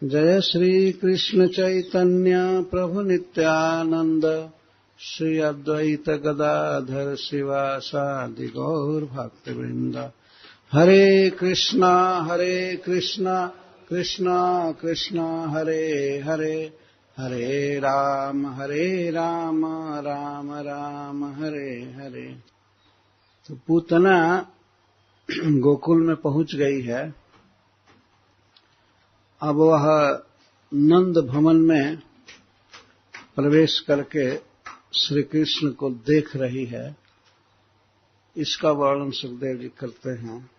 जय श्री कृष्ण चैतन्य प्रभु नित्यानंद श्री अद्वैत गदाधर शिवासादि गौर भक्तवृंद। हरे कृष्णा कृष्णा कृष्णा हरे हरे, हरे राम राम राम हरे हरे। तो पूतना गोकुल में पहुंच गई है। अब वह नंद भवन में प्रवेश करके श्री कृष्ण को देख रही है। इसका वर्णन सुखदेव जी करते हैं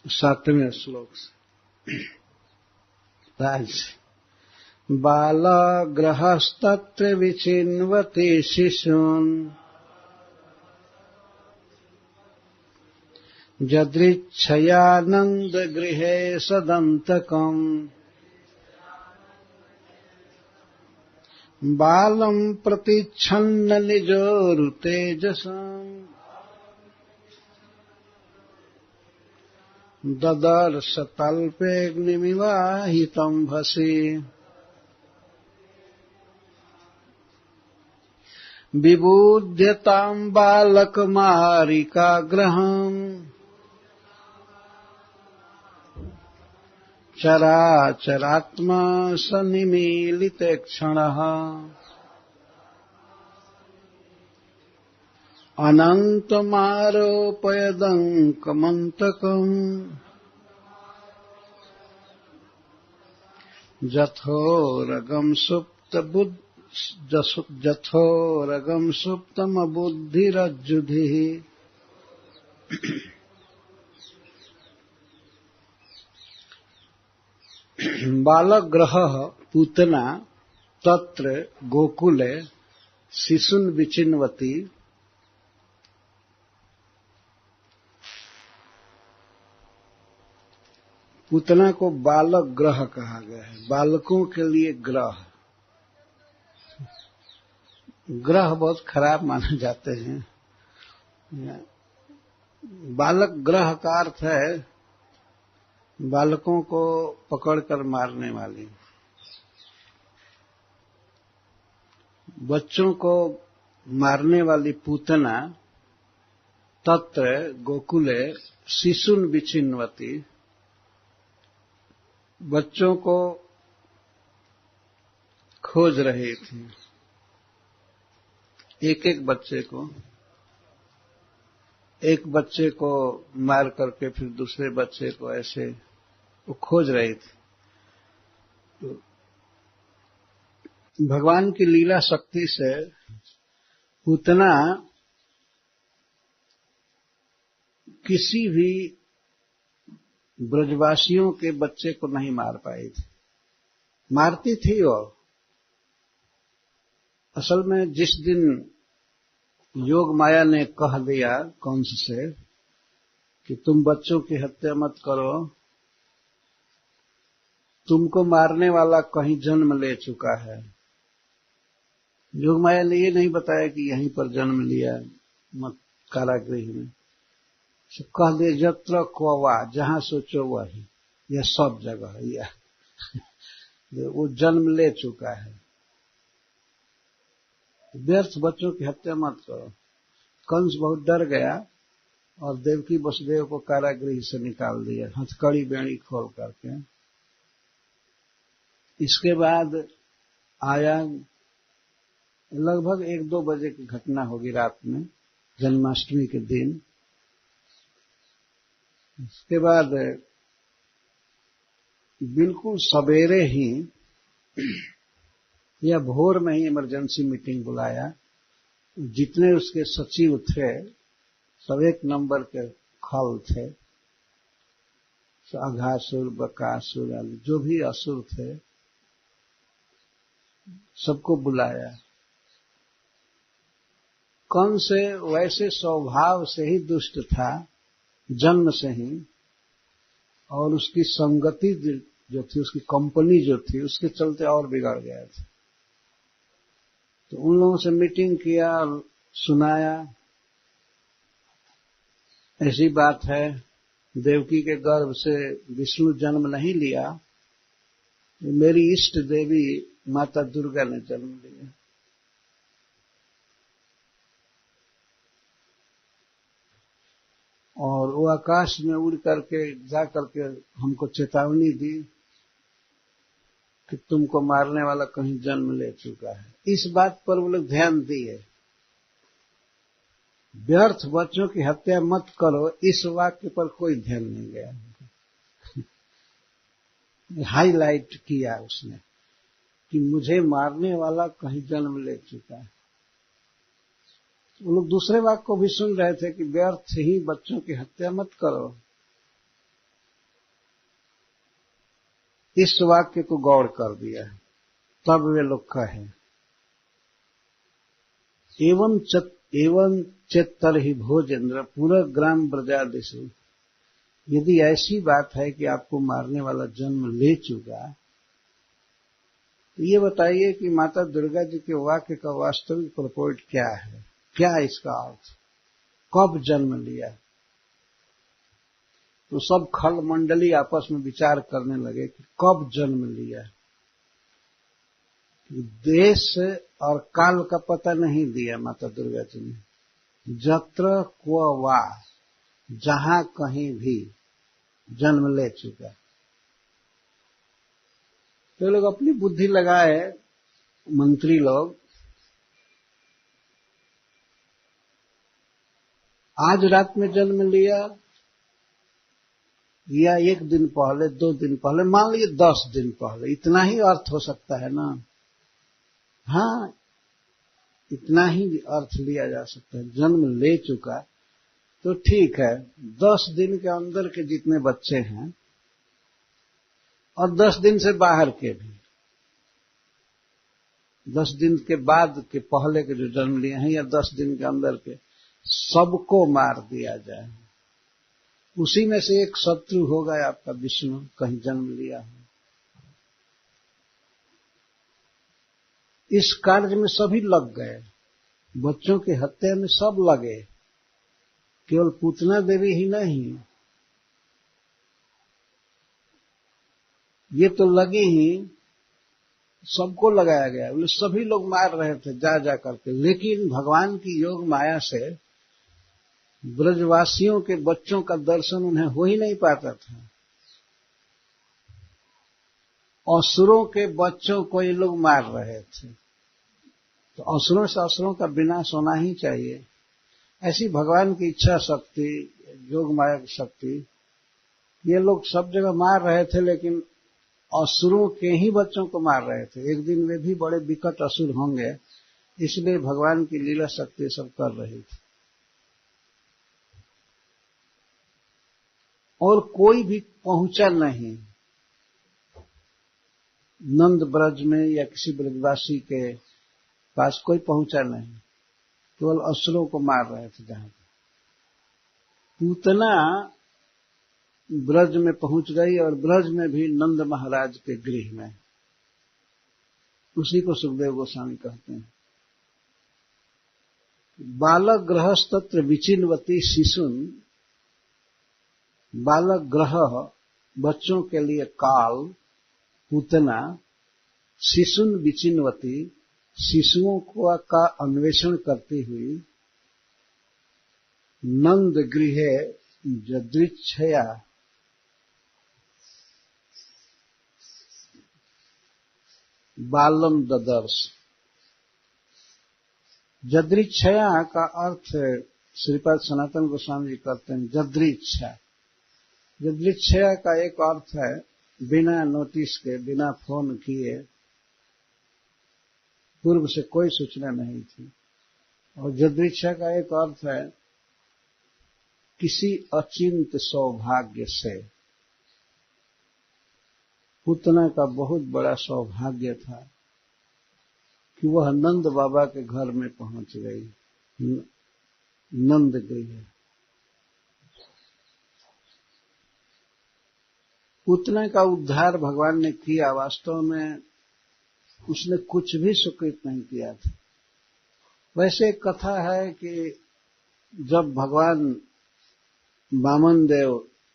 7वें श्लोक से। राज बालग्रहस्तत्र विचिन्वते शिशून् यदृच्छयानंद गृहे सदन्तकम् बालं प्रतिच्छन्न निजोरुतेजसाम् ददर्श तल्पेऽग्निमिवाहितं भसि विबुध्यतां बालकमारिकाग्रहम् चराचरात्मा सन्निमीलिते क्षणः अनन्तमारोपयदङ्कमन्तकम् जथोरगं सुप्तमबुद्धिरज्जुधिः। बालग्रह पूतना तत्र गोकुले शिशुन विचिन्वती। पूतना को बालक ग्रह कहा गया है। बालकों के लिए ग्रह बहुत खराब माने जाते हैं। बालक ग्रह का अर्थ है बालकों को पकड़कर मारने वाली। बच्चों को मारने वाली पूतना तत्र गोकुले शिशुन विचिन्वती। बच्चों को खोज रही थी। एक बच्चे को मार करके फिर दूसरे बच्चे को ऐसे वो खोज रही थी। तो भगवान की लीला शक्ति से पूतना किसी भी ब्रजवासियों के बच्चे को नहीं मार पाई थी। मारती थी वो। असल में जिस दिन योग माया ने कह दिया कंस से कि तुम बच्चों की हत्या मत करो, तुमको मारने वाला कहीं जन्म ले चुका है। योग माया ने ये नहीं बताया कि यहीं पर जन्म लिया मत कारागृह में। कह दे यत्र क्ववा, जहां सोचो वही, यह सब जगह है। यह वो जन्म ले चुका है। व्यर्थ बच्चों की हत्या मत करो। कंस बहुत डर गया और देवकी वसुदेव को कारागृह से निकाल दिया हथकड़ी बेड़ी खोल करके। इसके बाद आया लगभग 1-2 बजे की घटना होगी रात में, जन्माष्टमी के दिन। इसके बाद बिल्कुल सवेरे ही या भोर में ही इमरजेंसी मीटिंग बुलाया। जितने उसके सचिव थे सब 1 नंबर के खल थे। अघासुर बकासुर आदि जो भी असुर थे सबको बुलाया। कंस वैसे स्वभाव से ही दुष्ट था, जन्म से ही, और उसकी संगति जो थी, उसकी कंपनी जो थी, उसके चलते और बिगड़ गया था। तो उन लोगों से मीटिंग किया और सुनाया ऐसी बात है, देवकी के गर्भ से विष्णु जन्म नहीं लिया, मेरी इष्ट देवी माता दुर्गा ने जन्म लिया। और वो आकाश में उड़ करके जा करके हमको चेतावनी दी कि तुमको मारने वाला कहीं जन्म ले चुका है। इस बात पर वो लोग ध्यान दिए, व्यर्थ बच्चों की हत्या मत करो, इस वाक्य पर कोई ध्यान नहीं गया। हाईलाइट किया उसने कि मुझे मारने वाला कहीं जन्म ले चुका है। वो लोग दूसरे वाक्य को भी सुन रहे थे कि व्यर्थ ही बच्चों की हत्या मत करो। इस वाक्य को गौर कर दिया, तब वे लोग कहे एवं चेत्तर ही भोजेंद्र पूरा ग्राम ब्रजादिशु। यदि ऐसी बात है कि आपको मारने वाला जन्म ले चुका, तो ये बताइए कि माता दुर्गा जी के वाक्य का वास्तविक प्रपोर्ट क्या है, क्या इसका अर्थ, कब जन्म लिया। तो सब खल मंडली आपस में विचार करने लगे कि कब जन्म लिया। देश और काल का पता नहीं दिया माता दुर्गा जी ने। जत्र क्व वा, जहां कहीं भी जन्म ले चुका। तो लोग अपनी बुद्धि लगाए, मंत्री लोग, आज रात में जन्म लिया या एक दिन पहले, 2 दिन पहले, मान लीजिए 10 दिन पहले, इतना ही अर्थ हो सकता है ना। हाँ, इतना ही अर्थ लिया जा सकता है। जन्म ले चुका तो ठीक है, 10 दिन के अंदर के जितने बच्चे हैं और 10 दिन से बाहर के भी, 10 दिन के बाद के पहले के जो जन्म लिए हैं या 10 दिन के अंदर के, सबको मार दिया जाए। उसी में से एक शत्रु होगा आपका विष्णु, कहीं जन्म लिया हो। इस कार्य में सभी लग गए, बच्चों की हत्या में सब लगे, केवल पूतना देवी ही नहीं, ये तो लगी ही, सबको लगाया गया। बोले सभी लोग मार रहे थे जा जा करके, लेकिन भगवान की योग माया से ब्रजवासियों के बच्चों का दर्शन उन्हें हो ही नहीं पाता था। असुरों के बच्चों को ये लोग मार रहे थे, तो असुरों से असुरों का विनाश होना ही चाहिए। ऐसी भगवान की इच्छा शक्ति, योग माया की शक्ति, ये लोग सब जगह मार रहे थे, लेकिन असुरों के ही बच्चों को मार रहे थे। एक दिन वे भी बड़े विकट असुर होंगे, इसलिए भगवान की लीला शक्ति सब कर रही थी। और कोई भी पहुंचा नहीं नंद ब्रज में या किसी ब्रजवासी के पास, कोई पहुंचा नहीं, केवल असुरों को मार रहे थे। जहां पूतना ब्रज में पहुंच गई और ब्रज में भी नंद महाराज के गृह में, उसी को सुखदेव गोस्वामी कहते हैं। बालक ग्रहस्तत्र विचिन्वती शिशुन, बालक ग्रह बच्चों के लिए काल, पूतना, शिशुन विचिन्वती शिशुओं को का अन्वेषण करती हुई, नंद गृहे यदृच्छया बालम ददर्श। यदृच्छया का अर्थ श्रीपाद सनातन गोस्वामी जी करते हैं यदृच्छा। यदृच्छया का एक अर्थ है बिना नोटिस के, बिना फोन किए, पूर्व से कोई सूचना नहीं थी। और यदृच्छा का एक अर्थ है किसी अचिंत सौभाग्य से। पूतना का बहुत बड़ा सौभाग्य था कि वह नंद बाबा के घर में पहुंच गई, नंद गृह। पूतना का उद्धार भगवान ने किया। वास्तव में उसने कुछ भी सुकृत नहीं किया था। वैसे एक कथा है कि जब भगवान वामन देव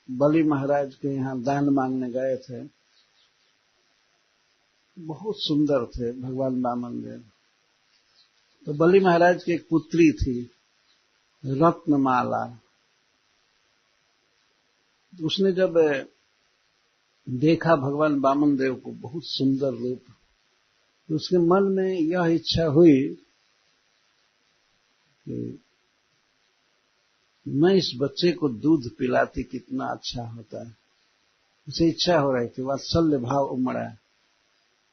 बलि महाराज के यहाँ दान मांगने गए थे, बहुत सुंदर थे भगवान वामन देव। तो बलि महाराज की एक पुत्री थी रत्नमाला। उसने जब देखा भगवान वामन देव को, बहुत सुंदर रूप, तो उसके मन में यह इच्छा हुई कि मैं इस बच्चे को दूध पिलाती कितना अच्छा होता है। उसे इच्छा हो रही थी, वात्सल्य भाव उमड़ा,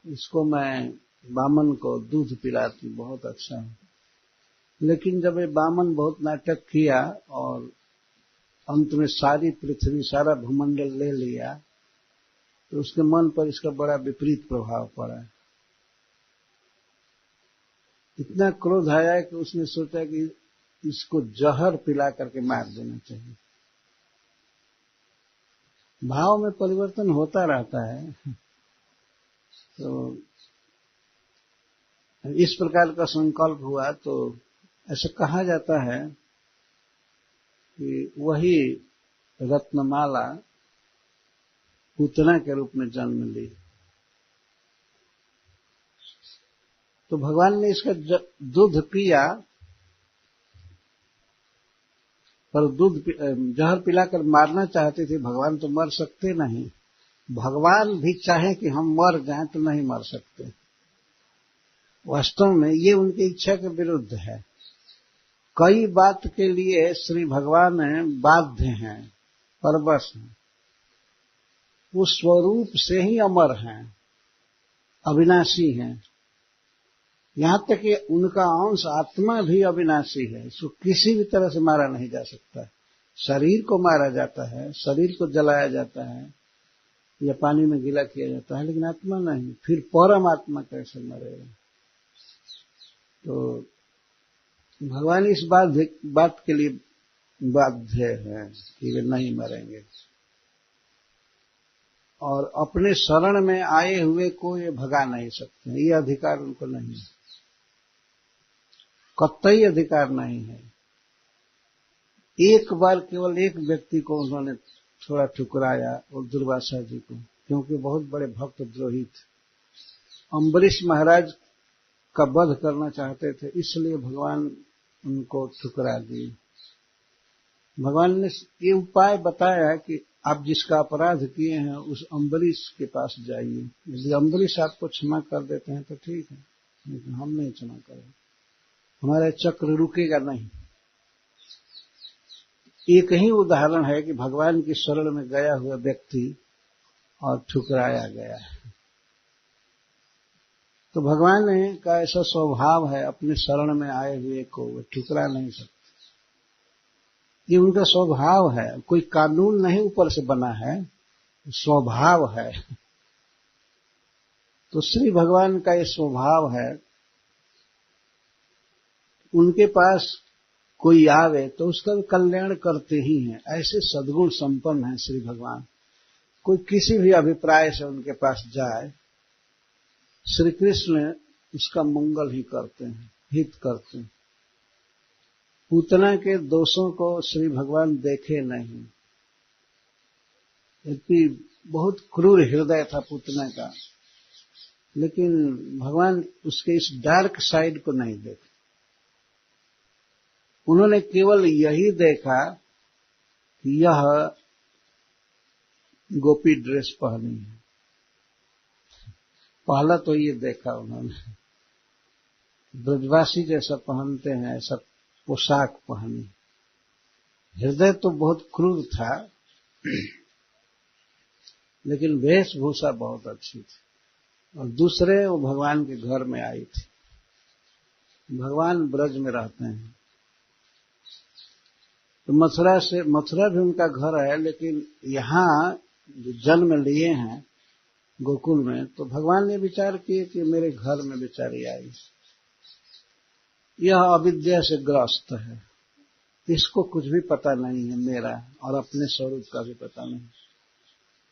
इसको मैं वामन को दूध पिलाती, बहुत अच्छा है। लेकिन जब ये वामन बहुत नाटक किया और अंत में सारी पृथ्वी, सारा भूमंडल ले लिया, तो उसके मन पर इसका बड़ा विपरीत प्रभाव पड़ा। इतना क्रोध आया कि उसने सोचा कि इसको जहर पिला करके मार देना चाहिए। भाव में परिवर्तन होता रहता है। तो इस प्रकार का संकल्प हुआ। तो ऐसा कहा जाता है कि वही रत्नमाला पूतना के रूप में जन्म ली। तो भगवान ने इसका दूध पिया, पर दूध जहर पिलाकर मारना चाहते थे। भगवान तो मर सकते नहीं। भगवान भी चाहे कि हम मर जाएं तो नहीं मर सकते। वास्तव में ये उनकी इच्छा के विरुद्ध है। कई बात के लिए श्री भगवान बाध्य हैं, परवश हैं। वो स्वरूप से ही अमर हैं, अविनाशी हैं। यहां तक कि उनका अंश आत्मा भी अविनाशी है। इसको किसी भी तरह से मारा नहीं जा सकता। शरीर को मारा जाता है, शरीर को जलाया जाता है या पानी में गीला किया जाता है, लेकिन आत्मा नहीं। फिर परमात्मा कैसे मरेगा? तो भगवान इस बात के लिए बाध्य है कि वे नहीं मरेंगे, और अपने शरण में आए हुए को ये भगा नहीं सकते। ये अधिकार उनको नहीं है, कतई अधिकार नहीं है। एक बार केवल एक व्यक्ति को उन्होंने थोड़ा ठुकराया, और दुर्वासा जी को, क्योंकि बहुत बड़े भक्त द्रोही थे। अम्बरीश महाराज का वध करना चाहते थे, इसलिए भगवान उनको ठुकरा दिए। भगवान ने ये उपाय बताया कि आप जिसका अपराध किए हैं उस अम्बरीश के पास जाइए। यदि अम्बरीश आपको क्षमा कर देते हैं तो ठीक है, लेकिन हम नहीं क्षमा करेंगे, हमारा चक्र रुकेगा नहीं। एक ही उदाहरण है कि भगवान की शरण में गया हुआ व्यक्ति और ठुकराया गया है। तो भगवान का ऐसा स्वभाव है, अपने शरण में आए हुए को वे ठुकरा नहीं सकते। ये उनका स्वभाव है, कोई कानून नहीं ऊपर से बना है, स्वभाव है। तो श्री भगवान का ये स्वभाव है, उनके पास कोई आवे तो उसका कल्याण करते ही हैं। ऐसे सद्गुण संपन्न हैं श्री भगवान। कोई किसी भी अभिप्राय से उनके पास जाए, श्री कृष्ण उसका मंगल ही करते हैं, हित करते हैं। पूतना के दोषों को श्री भगवान देखे नहीं। यद्यपि बहुत क्रूर हृदय था पूतना का, लेकिन भगवान उसके इस डार्क साइड को नहीं देखे। उन्होंने केवल यही देखा कि यह गोपी ड्रेस पहनी है। पहला तो ये देखा उन्होंने, ब्रजवासी जैसा पहनते हैं ऐसा पोशाक पहनी। हृदय तो बहुत क्रूर था, लेकिन वेशभूषा बहुत अच्छी थी। और दूसरे, वो भगवान के घर में आई थी। भगवान ब्रज में रहते हैं, तो मथुरा भी उनका घर है, लेकिन यहाँ जो जन्म लिए हैं गोकुल में, तो भगवान ने विचार किए कि मेरे घर में बेचारी आई, यह अविद्या से ग्रस्त है, इसको कुछ भी पता नहीं है मेरा, और अपने स्वरूप का भी पता नहीं।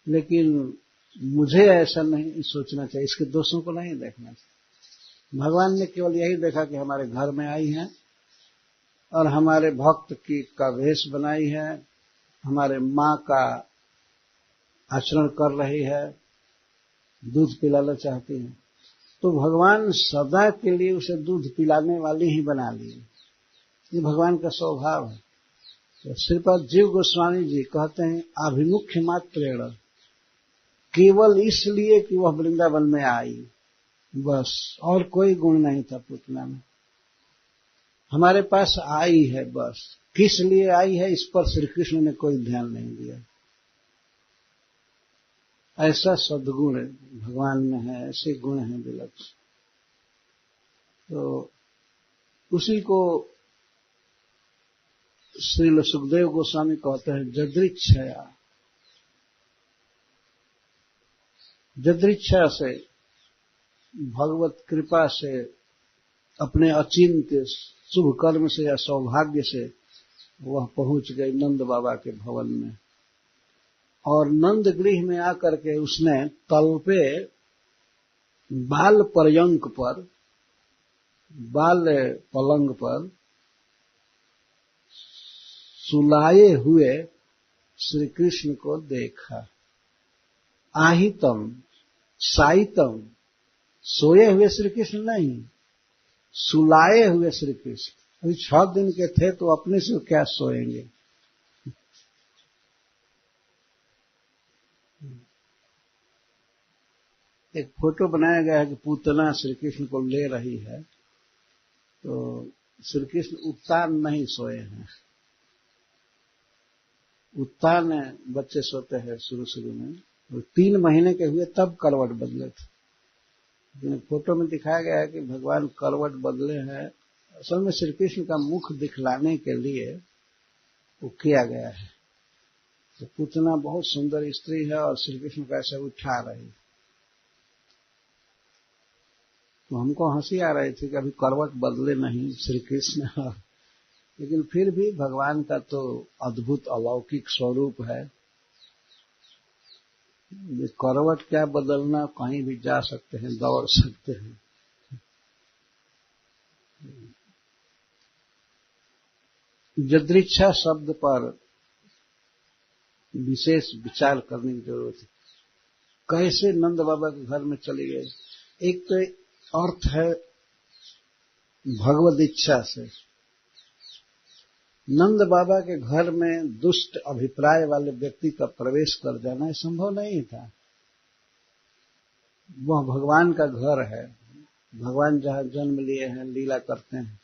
लेकिन मुझे ऐसा नहीं सोचना चाहिए, इसके दोषों को नहीं देखना चाहिए। भगवान ने केवल यही देखा कि हमारे घर में आई है और हमारे भक्त का वेश बनाई है, हमारे माँ का आचरण कर रही है, दूध पिलाना चाहती है, तो भगवान सदा के लिए उसे दूध पिलाने वाली ही बना लिए। ये भगवान का स्वभाव है। तो श्रीपाद जीव गोस्वामी जी कहते हैं अभिमुख्य मात्रेण, केवल इसलिए कि वह वृंदावन में आई, बस, और कोई गुण नहीं था पूतना में। हमारे पास आई है बस, किस लिए आई है इस पर श्री कृष्ण ने कोई ध्यान नहीं दिया। ऐसा सद्गुण भगवान में है, ऐसे गुण हैं विलक्षण। तो उसी को श्रील सुखदेव गोस्वामी कहते हैं जदृच्छया, जदृच्छा से, भगवत कृपा से, अपने अचिंत्य शुभ कर्म से या सौभाग्य से वह पहुंच गई नंद बाबा के भवन में। और नंद गृह में आकर के उसने तल पे बाल पर्यंक पर, बाल पलंग पर सुलाए हुए श्री कृष्ण को देखा। आहितम साइतम, सोए हुए श्री कृष्ण नहीं, सुलाए हुए श्री कृष्ण। अभी 6 दिन के थे तो अपने से क्या सोएंगे। एक फोटो बनाया गया है कि पूतना श्री कृष्ण को ले रही है, तो श्री कृष्ण उत्तान नहीं सोए हैं। उत्तान बच्चे सोते हैं शुरू में, तो 3 महीने के हुए तब करवट बदले थे। लेकिन फोटो में दिखाया गया है कि भगवान करवट बदले हैं, असल में श्री कृष्ण का मुख दिखलाने के लिए वो किया गया है। तो पूतना बहुत सुंदर स्त्री है और श्री कृष्ण को ऐसे उठा रही, तो हमको हंसी आ रही थी कि अभी करवट बदले नहीं श्री कृष्ण, लेकिन फिर भी भगवान का तो अद्भुत अलौकिक स्वरूप है। ये करवट क्या बदलना, कहीं भी जा सकते हैं, दौड़ सकते हैं। जदृच्छा शब्द पर विशेष विचार करने की जरूरत है। कैसे नंद बाबा के घर में चली गई? एक तो अर्थ है भगवद इच्छा से। नंद बाबा के घर में दुष्ट अभिप्राय वाले व्यक्ति का प्रवेश कर जाना संभव नहीं था। वह भगवान का घर है, भगवान जहां जन्म लिए हैं, लीला करते हैं,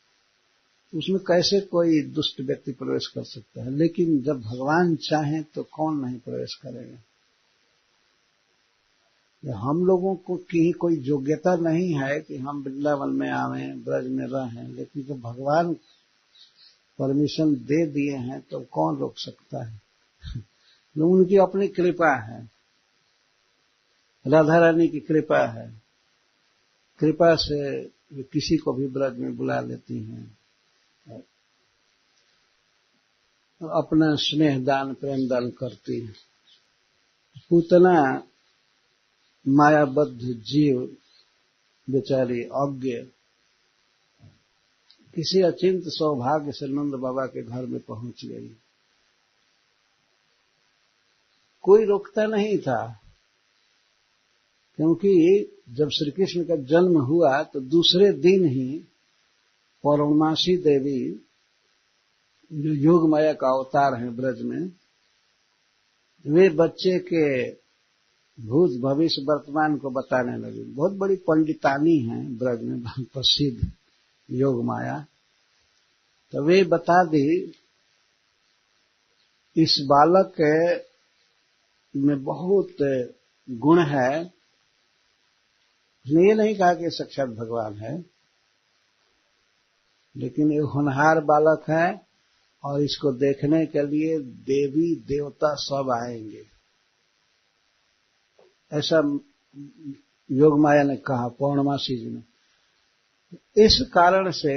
उसमें कैसे कोई दुष्ट व्यक्ति प्रवेश कर सकता है। लेकिन जब भगवान चाहें तो कौन नहीं प्रवेश करेगा। हम लोगों को की कोई योग्यता नहीं है कि हम वृंदावन में आवें, ब्रज में रहें, लेकिन जब भगवान परमिशन दे दिए हैं तो कौन रोक सकता है। उनकी अपनी कृपा है, राधा रानी की कृपा है। कृपा से वे किसी को भी ब्रज में बुला लेती हैं, अपना स्नेह दान प्रेम दान करती है। पूतना मायाबद्ध जीव बेचारी अज्ञ किसी अचिंत सौभाग्य से नंद बाबा के घर में पहुंच गई। कोई रोकता नहीं था, क्योंकि जब श्री कृष्ण का जन्म हुआ तो दूसरे दिन ही पौर्णमासी देवी, जो योग माया का अवतार है ब्रज में, वे बच्चे के भूत भविष्य वर्तमान को बताने लगी। बहुत बड़ी पंडितानी है ब्रज में, बहुत प्रसिद्ध योग माया। तो वे बता दी इस बालक में बहुत गुण है। उसने ये नहीं कहा कि साक्षात भगवान है, लेकिन ये होनहार बालक है और इसको देखने के लिए देवी देवता सब आएंगे, ऐसा योग माया ने कहा, पौर्णमासी जी ने। इस कारण से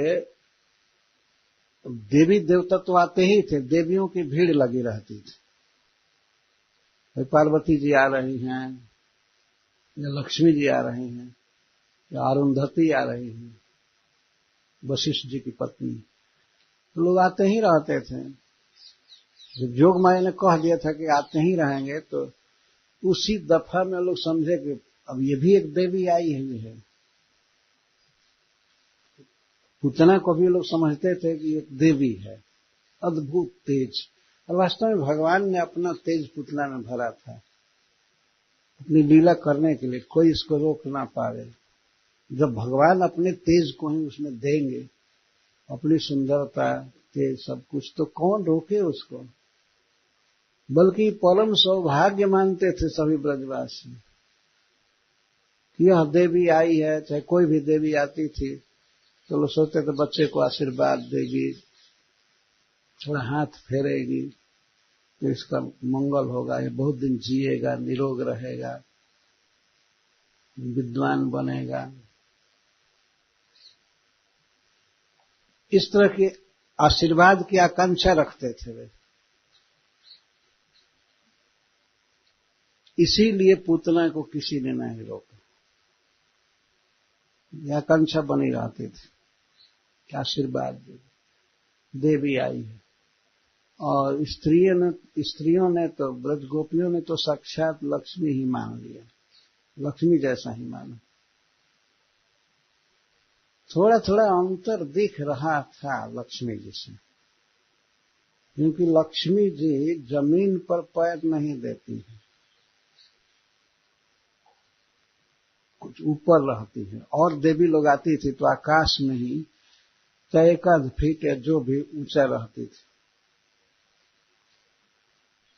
देवी देवता तो आते ही थे, देवियों की भीड़ लगी रहती थी। पार्वती जी आ रही हैं, या लक्ष्मी जी आ रही हैं, या अरुंधति आ रही हैं, वशिष्ठ जी की पत्नी, तो लोग आते ही रहते थे। जब योग माया ने कह दिया था कि आते ही रहेंगे, तो उसी दफा में लोग समझे कि अब ये भी एक देवी आई हुई है, पूतना को भी लोग समझते थे कि एक देवी है, अद्भुत तेज, और वास्तव में भगवान ने अपना तेज पुतना में भरा था अपनी लीला करने के लिए, कोई इसको रोक ना पावे। जब भगवान अपने तेज को ही उसमें देंगे, अपनी सुंदरता तेज सब कुछ, तो कौन रोके उसको। बल्कि परम सौभाग्य मानते थे सभी ब्रजवासी कि यह देवी आई है। चाहे कोई भी देवी आती थी तो लोग सोचते थे बच्चे को आशीर्वाद देगी, थोड़ा हाथ फेरेगी तो इसका मंगल होगा, ये बहुत दिन जिएगा, निरोग रहेगा, विद्वान बनेगा। इस तरह के आशीर्वाद की आकांक्षा रखते थे वे। इसीलिए पूतना को किसी ने नहीं रोका, यह आकांक्षा बनी रहती थी कि आशीर्वाद दे, देवी आई है। और स्त्रियों ने तो, ब्रज गोपियों ने तो साक्षात लक्ष्मी ही मान लिया, लक्ष्मी जैसा ही माना। थोड़ा थोड़ा अंतर दिख रहा था लक्ष्मी जी से, क्योंकि लक्ष्मी जी जमीन पर पैर नहीं देती है, कुछ ऊपर रहती है। और देवी लोग आती थी तो आकाश में ही, चाहे 1 फीट या जो भी ऊंचा रहती थी।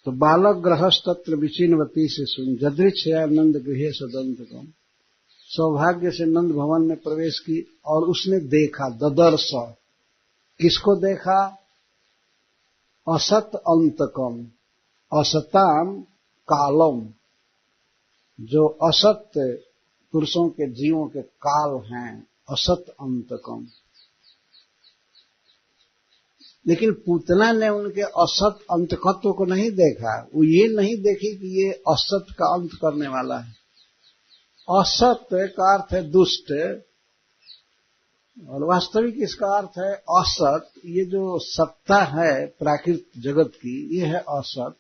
तो बालक ग्रहस्तत्र विचिन्वती से सुन जदृच्छया नंद गृहे सदंतकम। सौभाग्य से नंद भवन में प्रवेश की और उसने देखा, ददर्श, किसको देखा? असत अंतकम, असताम कालम, जो असत पुरुषों के जीवों के काल हैं, असत अंतकम। लेकिन पूतना ने उनके असत अंतकत्व को नहीं देखा, वो ये नहीं देखी कि ये असत का अंत करने वाला है। असत का अर्थ है दुष्ट, और वास्तविक इसका अर्थ है असत। ये जो सत्ता है प्राकृत जगत की, ये है असत।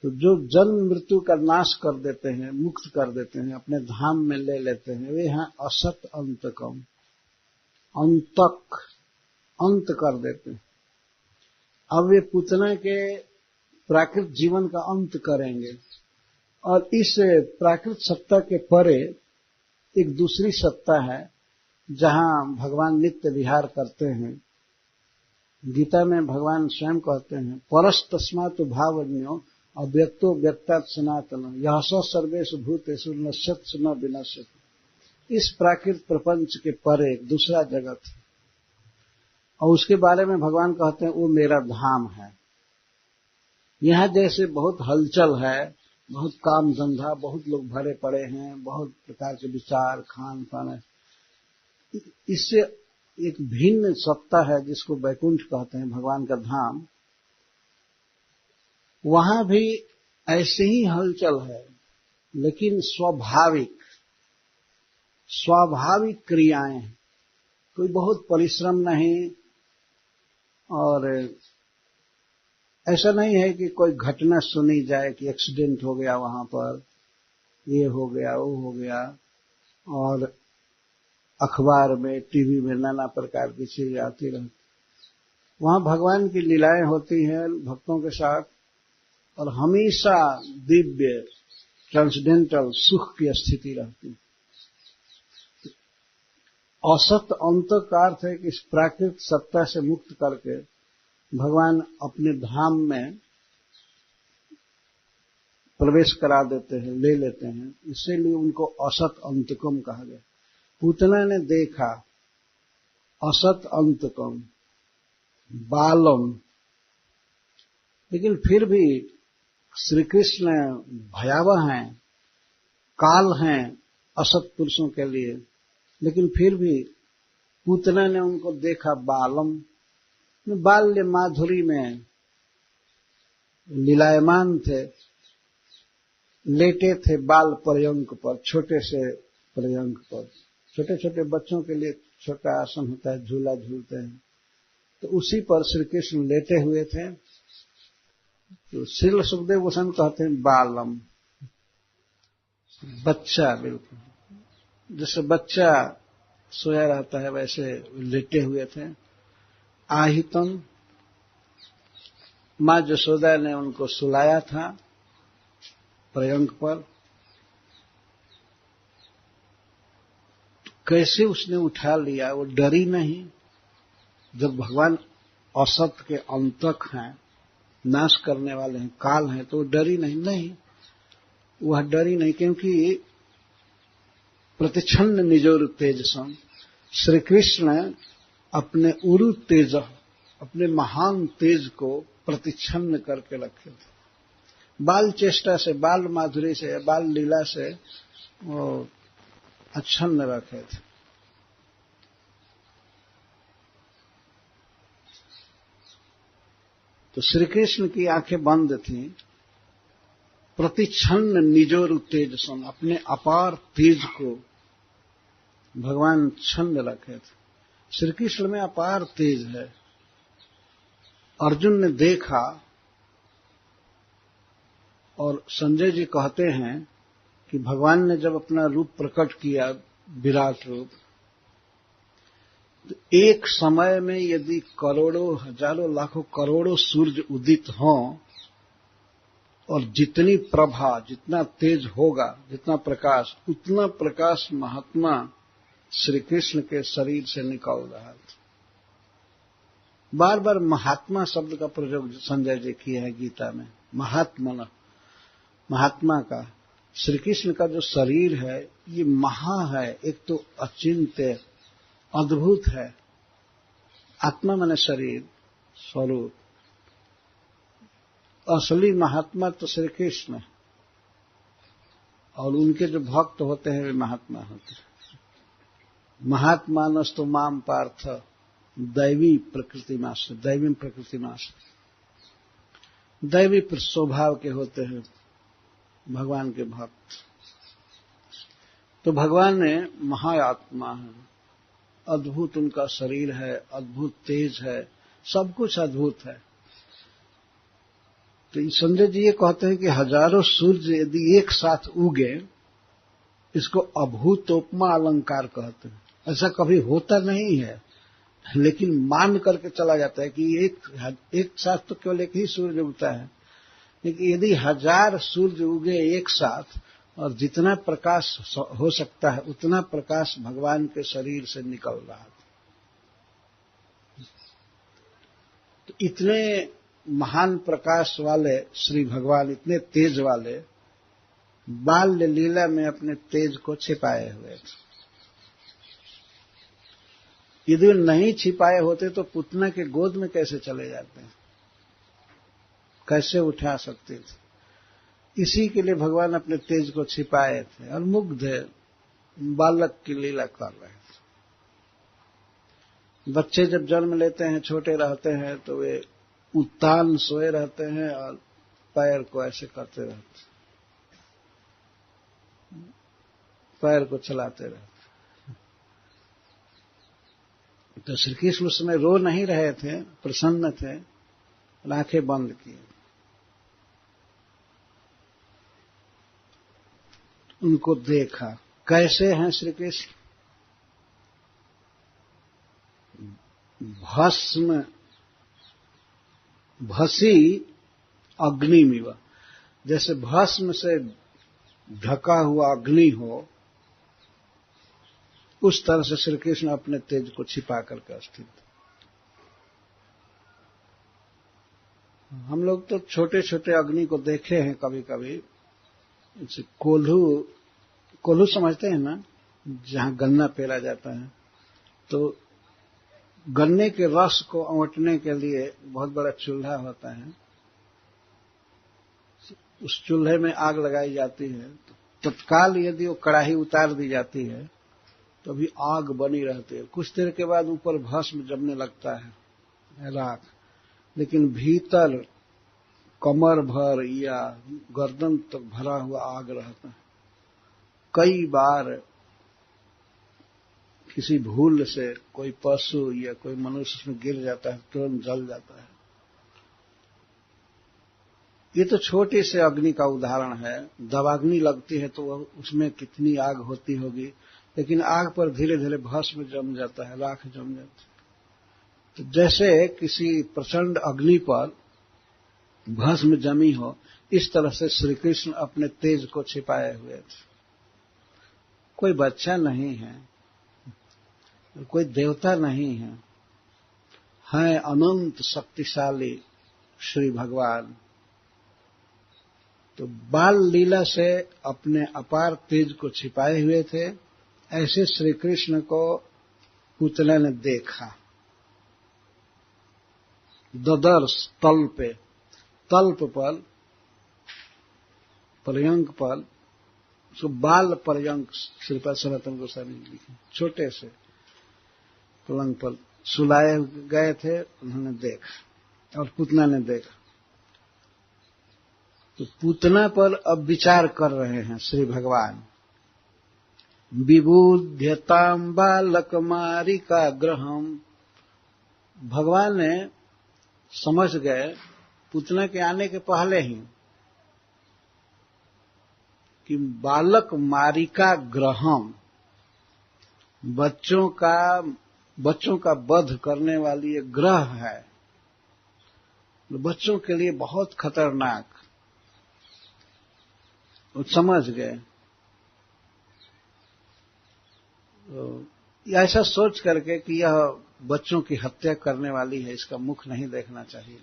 तो जो जन्म मृत्यु का नाश कर देते हैं, मुक्त कर देते हैं, अपने धाम में ले लेते हैं, वे हैं असत अंतकम, अंतक, अंत कर देते हैं। अब वे पूतना के प्राकृत जीवन का अंत करेंगे, और इस प्राकृत सत्ता के परे एक दूसरी सत्ता है जहां भगवान नित्य विहार करते हैं। गीता में भगवान स्वयं कहते हैं, परस्तस्मात् भावज्ञो अव्यक्तो व्यक्तात् सनातन यह स सर्वेषु भूतेषु नश्यत्सु न विनश्यति। इस प्राकृत प्रपंच के परे एक दूसरा जगत है, और उसके बारे में भगवान कहते हैं वो मेरा धाम है। यहां जैसे बहुत हलचल है, बहुत काम धंधा, बहुत लोग भरे पड़े हैं, बहुत प्रकार के विचार, खान पान है, इससे एक भिन्न सत्ता है जिसको वैकुंठ कहते हैं, भगवान का धाम। वहां भी ऐसे ही हलचल है, लेकिन स्वाभाविक क्रियाएं हैं, कोई बहुत परिश्रम नहीं, और ऐसा नहीं है कि कोई घटना सुनी जाए कि एक्सीडेंट हो गया वहां पर, ये हो गया वो हो गया, और अखबार में टीवी में नाना प्रकार की चीजें आती रहती। वहां भगवान की लीलाएं होती हैं भक्तों के साथ, और हमेशा दिव्य ट्रांसडेंटल सुख की स्थिति रहती है। असत अंत का अर्थ है कि इस प्राकृतिक सत्ता से मुक्त करके भगवान अपने धाम में प्रवेश करा देते हैं, ले लेते हैं, इसीलिए उनको असत अंतकम कहा गया। पूतना ने देखा असत अंतकम बालम, लेकिन फिर भी श्री कृष्ण भयावह हैं, काल हैं असत पुरुषों के लिए, लेकिन फिर भी पूतना ने उनको देखा बालम, बाल्य माधुरी में लीलायमान थे, लेटे थे बाल पर्यंक पर, छोटे से पर्यंक पर। छोटे छोटे बच्चों के लिए छोटा आसन होता है, झूला झूलते हैं, तो उसी पर श्री कृष्ण लेटे हुए थे। तो श्रील सुखदेव गोस्वामी कहते हैं बालम, बच्चा, बिल्कुल जैसे बच्चा सोया रहता है वैसे लेटे हुए थे। आहितम, मां यशोदा ने उनको सुलाया था पर्यंक पर। कैसे उसने उठा लिया, वो डरी नहीं। जब भगवान असत के अंतक हैं, नाश करने वाले हैं, काल हैं, तो डरी नहीं, वह डरी नहीं, क्योंकि प्रतिच्छन्न निजोर तेजसम, श्री कृष्ण अपने उरु तेज, अपने महान तेज को प्रतिच्छन्न करके रखे थे। बाल चेष्टा से, बाल माधुरी से, बाल लीला से वो अच्छन्न रखे थे। तो श्री कृष्ण की आंखें बंद थीं, प्रतिच्छन्न निजोर तेजसम, अपने अपार तेज को भगवान छन्न रखे थे। श्री कृष्ण में अपार तेज है। अर्जुन ने देखा, और संजय जी कहते हैं कि भगवान ने जब अपना रूप प्रकट किया, विराट रूप, तो एक समय में यदि करोड़ों, हजारों, लाखों, करोड़ों सूर्य उदित हों, और जितनी प्रभा, जितना तेज होगा, जितना प्रकाश, उतना प्रकाश महात्मा श्री कृष्ण के शरीर से निकल रहा था। बार बार महात्मा शब्द का प्रयोग संजय जी किए हैं गीता में। महात्मा, महात्मा का, श्री कृष्ण का जो शरीर है ये महा है, एक तो अचिंत्य अद्भुत है। आत्मा माने शरीर, स्वरूप। असली महात्मा तो श्री कृष्ण है, और उनके जो भक्त होते हैं वे महात्मा होते हैं। महात्मानस्तु माम पार्थ दैवी प्रकृतिमाश, दैवी प्रकृतिमाश, दैवी स्वभाव के होते हैं भगवान के भक्त। तो भगवान ने महाआत्मा है, अद्भुत उनका शरीर है, अद्भुत तेज है, सब कुछ अद्भुत है। तो संजय जी ये कहते हैं कि हजारों सूर्य यदि एक साथ उगे, इसको अभूतोपमा अलंकार कहते हैं। ऐसा कभी होता नहीं है, लेकिन मान करके चला जाता है कि एक साथ तो केवल एक ही सूर्य उगता है, लेकिन यदि हजार सूर्य उगे एक साथ, और जितना प्रकाश हो सकता है उतना प्रकाश भगवान के शरीर से निकल रहा था। तो इतने महान प्रकाश वाले श्री भगवान, इतने तेज वाले, बाल्य लीला में अपने तेज को छिपाए हुए थे। यदि नहीं छिपाए होते तो पुतना के गोद में कैसे चले जाते हैं, कैसे उठा सकते थे? इसी के लिए भगवान अपने तेज को छिपाए थे, और मुग्ध बालक की लीला कर रहे थे। बच्चे जब जन्म लेते हैं, छोटे रहते हैं, तो वे उत्तान सोए रहते हैं और पैर को ऐसे करते रहते हैं, पैर को चलाते रहते। तो श्री कृष्ण उस समय रो नहीं रहे थे, प्रसन्न थे, आंखें बंद की। उनको देखा, कैसे हैं श्री कृष्ण? भस्म भसी अग्निमिव, जैसे भस्म से ढका हुआ अग्नि हो, उस तरह से श्री कृष्ण अपने तेज को छिपा करके स्थित। हम लोग तो छोटे छोटे अग्नि को देखे हैं कभी कभी, जैसे कोल्हू समझते हैं ना, जहां गन्ना पेरा जाता है, तो गन्ने के रस को औंटने के लिए बहुत बड़ा चूल्हा होता है। उस चूल्हे में आग लगाई जाती है, तो तत्काल यदि वो कड़ाही उतार दी जाती है तो अभी आग बनी रहती है। कुछ देर के बाद ऊपर भस्म जमने लगता है, राख, लेकिन भीतर कमर भर या गर्दन तक भरा हुआ आग रहता है। कई बार किसी भूल से कोई पशु या कोई मनुष्य उसमें गिर जाता है, तुरंत जल जाता है। ये तो छोटे से अग्नि का उदाहरण है। दवाग्नि लगती है तो उसमें कितनी आग होती होगी, लेकिन आग पर धीरे धीरे भस्म जम जाता है, राख जम जाती है। तो जैसे किसी प्रचंड अग्नि पर भस्म जमी हो, इस तरह से श्री कृष्ण अपने तेज को छिपाए हुए थे। कोई बच्चा नहीं है, कोई देवता नहीं है, हैं अनंत शक्तिशाली श्री भगवान। तो बाल लीला से अपने अपार तेज को छिपाए हुए थे। ऐसे श्री कृष्ण को पुतले ने देखा, ददर्श तल्प पर, पर्यंक पर, उसको बाल पर्यंक श्रीपाद सनातन गोस्वामी जी लिखे, छोटे से पलंग पर सुलाए गए थे, उन्होंने देखा और पूतना ने देखा। तो पूतना पर अब विचार कर रहे हैं श्री भगवान। विबुध्यताम बालकमारिका ग्रहम, भगवान ने समझ गए पूतना के आने के पहले ही कि बालक मारिका ग्रहम, बच्चों का वध करने वाली एक ग्रह है, बच्चों के लिए बहुत खतरनाक। वो समझ गए। तो ऐसा सोच करके कि यह बच्चों की हत्या करने वाली है, इसका मुख नहीं देखना चाहिए।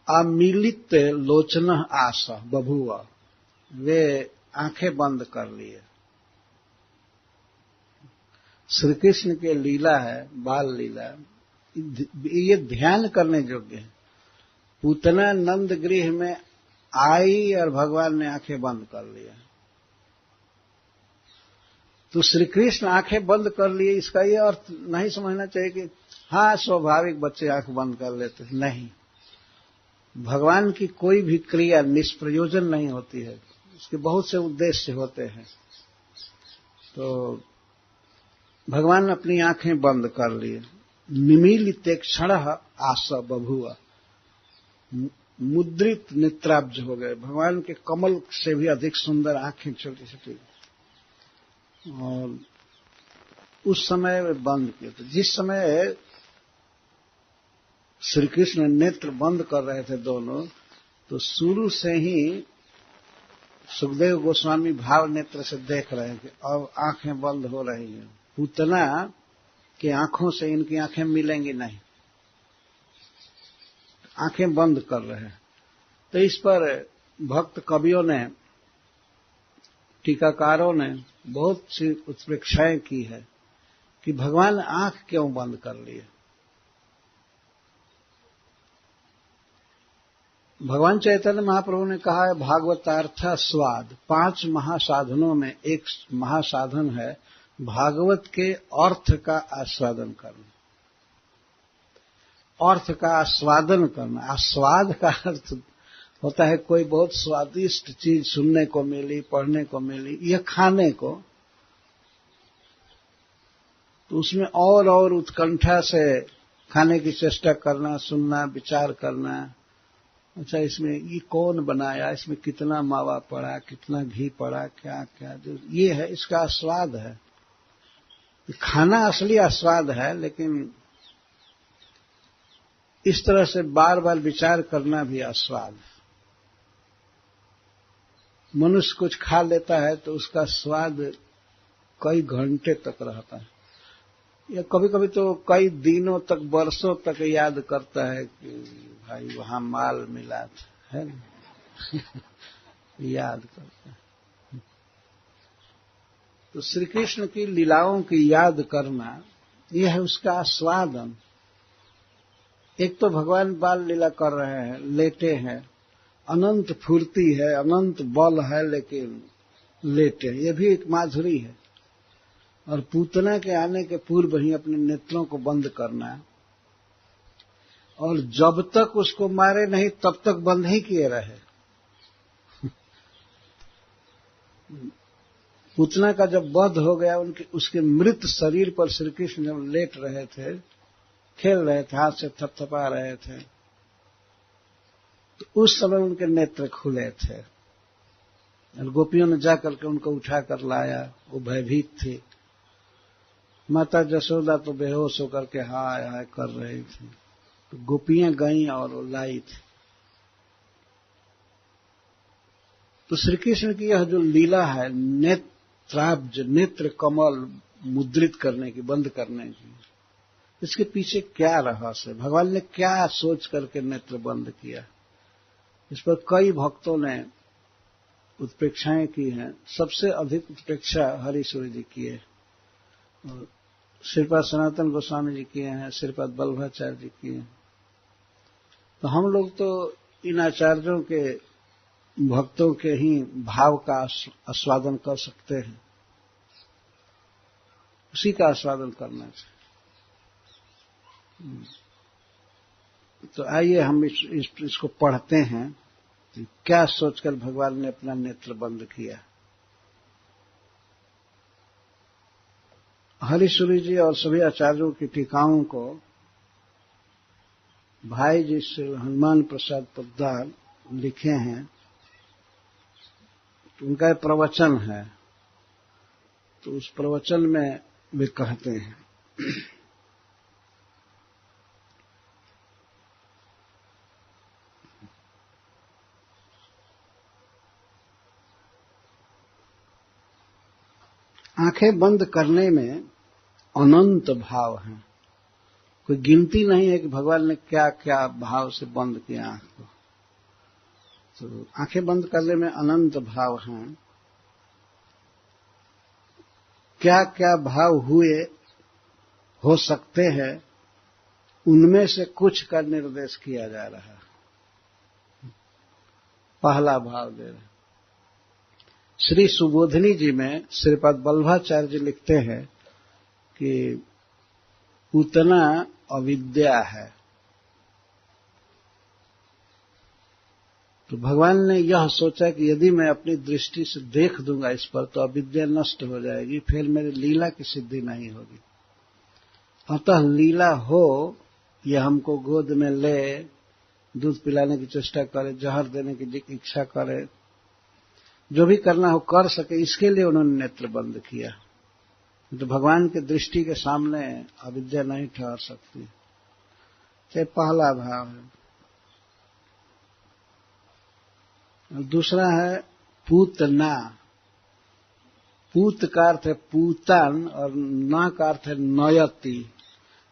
अमीलित लोचन आशा बभुआ, वे आंखें बंद कर लिए। श्री कृष्ण के लीला है, बाल लीला, ये ध्यान करने योग्य है। पूतना नंद गृह में आई और भगवान ने आंखें बंद कर लिया। तो श्री कृष्ण आंखें बंद कर लिए, इसका ये अर्थ नहीं समझना चाहिए कि हाँ स्वाभाविक बच्चे आंख बंद कर लेते हैं। नहीं, भगवान की कोई भी क्रिया निष्प्रयोजन नहीं होती है, उसके बहुत से उद्देश्य होते हैं। तो भगवान अपनी आंखें बंद कर लिए। निमीलित क्षण आशा बभुआ, मुद्रित नेत्राब्ज हो गए। भगवान के कमल से भी अधिक सुंदर आंखें छोटी छोटी, और उस समय वे बंद किए थे। जिस समय श्री कृष्ण नेत्र बंद कर रहे थे दोनों, तो शुरू से ही सुखदेव गोस्वामी भाव नेत्र से देख रहे हैं कि अब आंखें बंद हो रही हैं। पूतना की आंखों से इनकी आंखें मिलेंगी नहीं, आंखें बंद कर रहे हैं। तो इस पर भक्त कवियों ने, टीकाकारों ने बहुत सी उत्प्रेक्षाएं की है कि भगवान आंख क्यों बंद कर लिए। भगवान चैतन्य महाप्रभु ने कहा है भागवतार्थ स्वाद, 5 महासाधनों में एक महासाधन है भागवत के अर्थ का आस्वादन करना। अर्थ का आस्वादन करना, आस्वाद का अर्थ होता है कोई बहुत स्वादिष्ट चीज सुनने को मिली, पढ़ने को मिली या खाने को, तो उसमें और उत्कंठा से खाने की चेष्टा करना, सुनना, विचार करना। अच्छा, इसमें ये कौन बनाया, इसमें कितना मावा पड़ा, कितना घी पड़ा, क्या क्या, जो ये है इसका आस्वाद है। खाना असली आस्वाद है, लेकिन इस तरह से बार बार विचार करना भी आस्वाद है। मनुष्य कुछ खा लेता है तो उसका स्वाद कई घंटे तक रहता है, या कभी कभी तो कई दिनों तक, वर्षों तक याद करता है कि भाई वहां माल मिला था, है ना। याद करता है। तो श्री कृष्ण की लीलाओं की याद करना, यह है उसका आस्वादन। एक तो भगवान बाल लीला कर रहे हैं, लेटे हैं, अनंत फुर्ती है, अनंत बल है, लेकिन लेटे, ये भी एक माधुरी है। और पूतना के आने के पूर्व ही अपने नेत्रों को बंद करना, और जब तक उसको मारे नहीं तब तक बंद ही किए रहे। पूतना का जब वध हो गया, उसके मृत शरीर पर श्री कृष्ण जब लेट रहे थे, खेल रहे थे, हाथ से थपथपा रहे थे, तो उस समय उनके नेत्र खुले थे। और गोपियों ने जाकर के उनको उठा कर लाया। वो भयभीत थे। माता जसोदा तो बेहोश होकर के हाय हाय कर रही थी। तो गोपियां गईं और वो लाई थी। तो श्री कृष्ण की यह जो लीला है नेत्राब्ज, नेत्र कमल मुद्रित करने की, बंद करने की, इसके पीछे क्या रहस्य है? भगवान ने क्या सोच करके नेत्र बंद किया? इस पर कई भक्तों ने उत्प्रेक्षाएं की हैं। सबसे अधिक उत्प्रेक्षा हरिश्वरी जी की है, श्रीपाद सनातन गोस्वामी जी किए हैं, श्रीपाद वल्लभाचार्य जी किए हैं। तो हम लोग तो इन आचार्यों के भक्तों के ही भाव का आस्वादन कर सकते हैं, उसी का आस्वादन करना चाहिए। तो आइए हम इसको पढ़ते हैं कि क्या सोचकर भगवान ने अपना नेत्र बंद किया। हरिश्वरी जी और सभी आचार्यों की टीकाओं को भाई जी श्री हनुमान प्रसाद पोद्दार लिखे हैं। तो उनका एक प्रवचन है, तो उस प्रवचन में वे कहते हैं, आंखें बंद करने में अनंत भाव हैं। कोई गिनती नहीं है कि भगवान ने क्या क्या भाव से बंद किया आंख को। तो आंखें बंद करने में अनंत भाव हैं। क्या क्या भाव हुए, हो सकते हैं, उनमें से कुछ का निर्देश किया जा रहा है। पहला भाव दे रहे श्री सुबोधिनी जी में श्रीपाद वल्लभाचार्य जी लिखते हैं कि पूतना अविद्या है। तो भगवान ने यह सोचा कि यदि मैं अपनी दृष्टि से देख दूंगा इस पर तो अविद्या नष्ट हो जाएगी, फिर मेरी लीला की सिद्धि नहीं होगी। अतः लीला हो, यह हमको गोद में ले, दूध पिलाने की चेष्टा करे, जहर देने की इच्छा करे, जो भी करना हो कर सके, इसके लिए उन्होंने नेत्र बंद किया। तो भगवान की दृष्टि के सामने अविद्या नहीं ठहर सकती। ये पहला भाव है। और दूसरा है पूतना। पूत का अर्थ है पूतन और ना का अर्थ है नयति,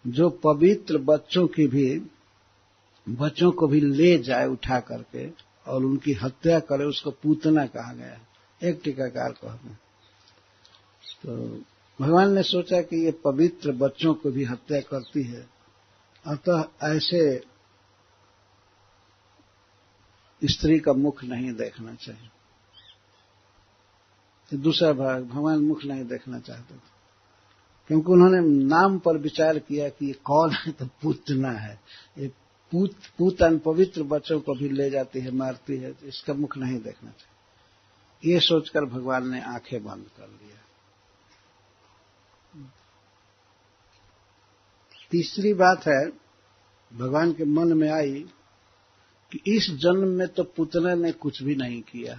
जो पवित्र बच्चों को भी ले जाए उठा करके और उनकी हत्या करे, उसको पूतना कहा गया। एक टीकाकार कहते हैं। तो भगवान ने सोचा कि ये पवित्र बच्चों को भी हत्या करती है, अतः ऐसे स्त्री का मुख नहीं देखना चाहिए। तो दूसरा भाग, भगवान मुख नहीं देखना चाहते थे, क्योंकि उन्होंने नाम पर विचार किया कि ये कौन है, तो पूतना है। ये पूतन पवित्र बच्चों को भी ले जाती है, मारती है, तो इसका मुख नहीं देखना चाहिए। ये सोचकर भगवान ने आंखें बंद कर लिया। तीसरी बात है, भगवान के मन में आई कि इस जन्म में तो पुतना ने कुछ भी नहीं किया,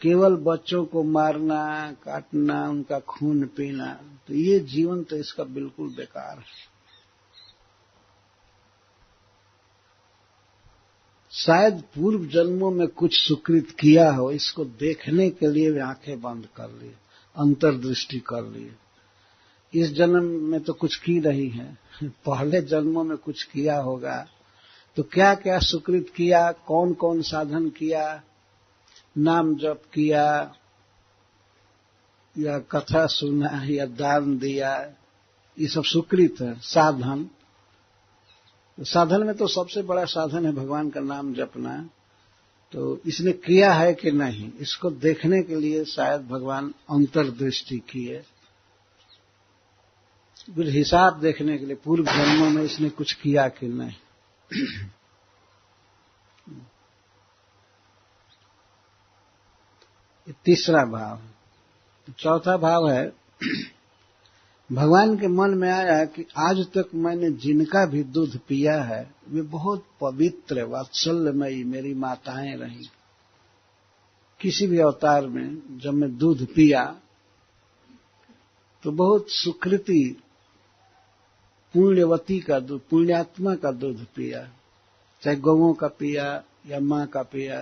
केवल बच्चों को मारना, काटना, उनका खून पीना, तो ये जीवन तो इसका बिल्कुल बेकार है। शायद पूर्व जन्मों में कुछ सुकृत किया हो, इसको देखने के लिए वे आंखें बंद कर लिए, अंतर्दृष्टि कर लिए। इस जन्म में तो कुछ की रही है, पहले जन्मों में कुछ किया होगा, तो क्या क्या सुकृत किया, कौन कौन साधन किया, नाम जप किया या कथा सुना या दान दिया, ये सब सुकृत है। साधन में तो सबसे बड़ा साधन है भगवान का नाम जपना। तो इसने किया है कि नहीं, इसको देखने के लिए शायद भगवान अंतर्दृष्टि किए, कुछ हिसाब देखने के लिए पूर्व जन्मों में इसने कुछ किया कि नहीं। तीसरा भाव। चौथा भाव है, भगवान के मन में आया कि आज तक मैंने जिनका भी दूध पिया है वे बहुत पवित्र वात्सल्यमयी मेरी माताएं रही, किसी भी अवतार में जब मैं दूध पिया तो बहुत सुकृति पुण्यवती का दूध, पुण्यात्मा का दूध पिया, चाहे गौओं का पिया या मां का पिया।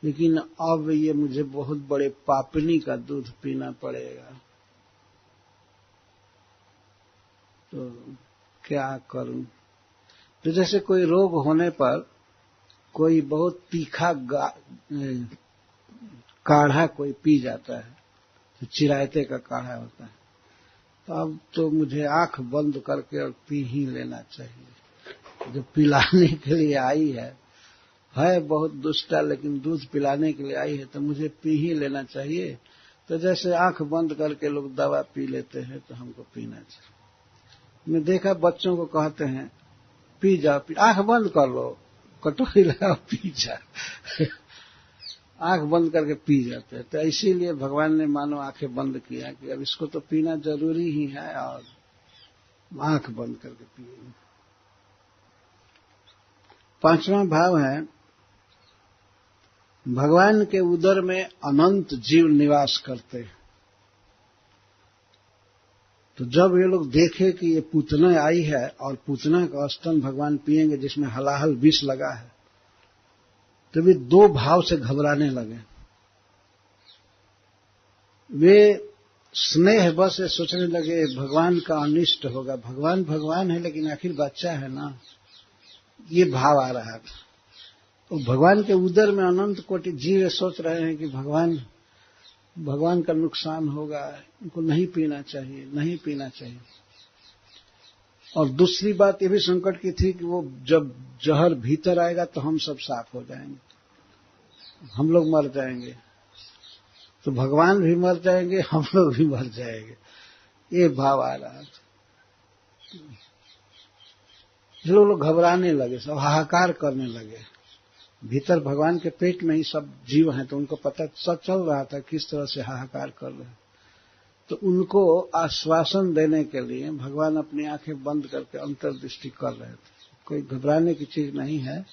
लेकिन अब ये मुझे बहुत बड़े पापनी का दूध पीना पड़ेगा, तो क्या करूं? तो जैसे कोई रोग होने पर कोई बहुत तीखा काढ़ा कोई पी जाता है, तो चिरायते का काढ़ा होता है, तो अब तो मुझे आंख बंद करके और पी ही लेना चाहिए। जो पिलाने के लिए आई है बहुत दुष्टा, लेकिन दूध पिलाने के लिए आई है, तो मुझे पी ही लेना चाहिए। तो जैसे आंख बंद करके लोग दवा पी लेते हैं, तो हमको पीना चाहिए। मैं देखा बच्चों को कहते हैं पी जाओ, आंख बंद कर लो, कटोरी लगाओ, पी जा आंख बंद करके पी जाते हैं। तो इसीलिए भगवान ने मानो आंखें बंद किया कि अब इसको तो पीना जरूरी ही है, और आंख बंद करके पिए। 5वां भाव है, भगवान के उदर में अनंत जीव निवास करते हैं। तो जब ये लोग देखे कि ये पूतना आई है और पूतना का स्तन भगवान पिएंगे जिसमें हलाहल विष लगा है, तो वे 2 भाव से घबराने लगे। वे स्नेह बस सोचने लगे भगवान का अनिष्ट होगा, भगवान भगवान है लेकिन आखिर बच्चा है ना, ये भाव आ रहा था। तो भगवान के उदर में अनंत कोटि जीव सोच रहे हैं कि भगवान का नुकसान होगा, इनको नहीं पीना चाहिए, नहीं पीना चाहिए। और दूसरी बात ये भी संकट की थी कि वो जब जहर भीतर आएगा तो हम सब साफ हो जाएंगे, हम लोग मर जाएंगे, तो भगवान भी मर जाएंगे, हम लोग भी मर जाएंगे, ये भाव आ रहा था। जो लोग घबराने लगे, सब हाहाकार करने लगे। भीतर भगवान के पेट में ही सब जीव हैं, तो उनको पता सब चल रहा था किस तरह से हाहाकार कर रहे हैं। तो उनको आश्वासन देने के लिए भगवान अपनी आंखें बंद करके अंतर्दृष्टि कर रहे थे। कोई घबराने की चीज नहीं है,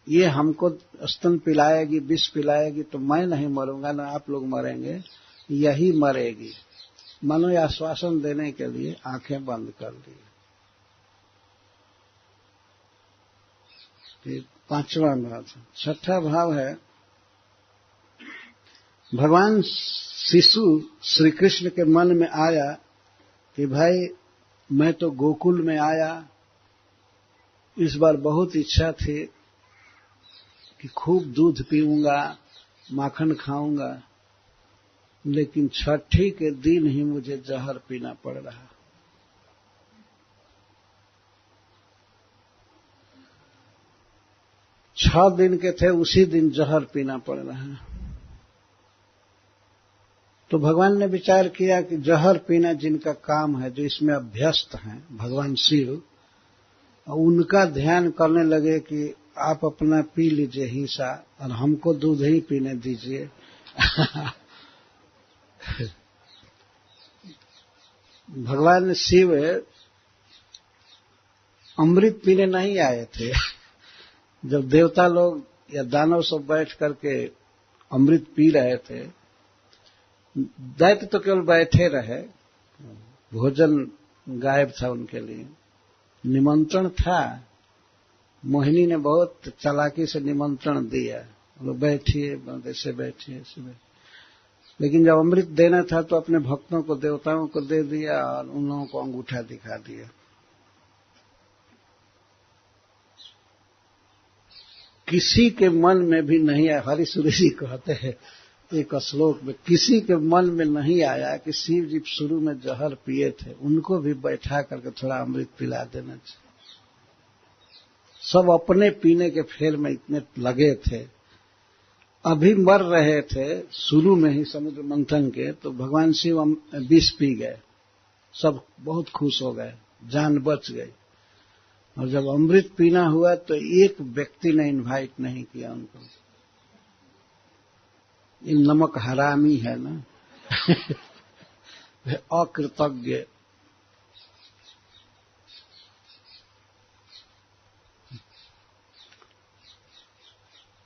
ये हमको स्तन पिलाएगी, विष पिलाएगी, तो मैं नहीं मरूंगा, ना आप लोग मरेंगे, यही मरेगी। मानो ये आश्वासन देने के लिए आंखें बंद कर दी। 5वां भाव। 6ठा भाव है, भगवान शिशु श्री कृष्ण के मन में आया कि भाई मैं तो गोकुल में आया, इस बार बहुत इच्छा थी कि खूब दूध पीऊंगा, माखन खाऊंगा, लेकिन छठी के दिन ही मुझे जहर पीना पड़ रहा। छह दिन के थे, उसी दिन जहर पीना पड़ रहा। तो भगवान ने विचार किया कि जहर पीना जिनका काम है, जो इसमें अभ्यस्त हैं, भगवान शिव, उनका ध्यान करने लगे कि आप अपना पी लीजिए हिस्सा और हमको दूध ही पीने दीजिए। भगवान शिव अमृत पीने नहीं आए थे। जब देवता लोग या दानव सब बैठ करके अमृत पी रहे थे, दैत्य तो केवल बैठे रहे, भोजन गायब था उनके लिए। निमंत्रण था, मोहिनी ने बहुत चालाकी से निमंत्रण दिया, लोग बैठिए, ऐसे बैठिए, ऐसे बैठिए। लेकिन जब अमृत देना था तो अपने भक्तों को, देवताओं को दे दिया और उन लोगों को अंगूठा दिखा दिया। किसी के मन में भी नहीं आया, हरिसूरी जी कहते हैं एक श्लोक में, किसी के मन में नहीं आया कि शिव जी शुरू में जहर पिए थे, उनको भी बैठा करके थोड़ा अमृत पिला देना चाहिए। सब अपने पीने के फेर में इतने लगे थे, अभी मर रहे थे शुरू में ही समुद्र मंथन के, तो भगवान शिव विष पी गए, सब बहुत खुश हो गए, जान बच गई। और जब अमृत पीना हुआ तो एक व्यक्ति ने इनवाइट नहीं किया उनको। ये नमक हरामी है ना। अकृतज्ञ।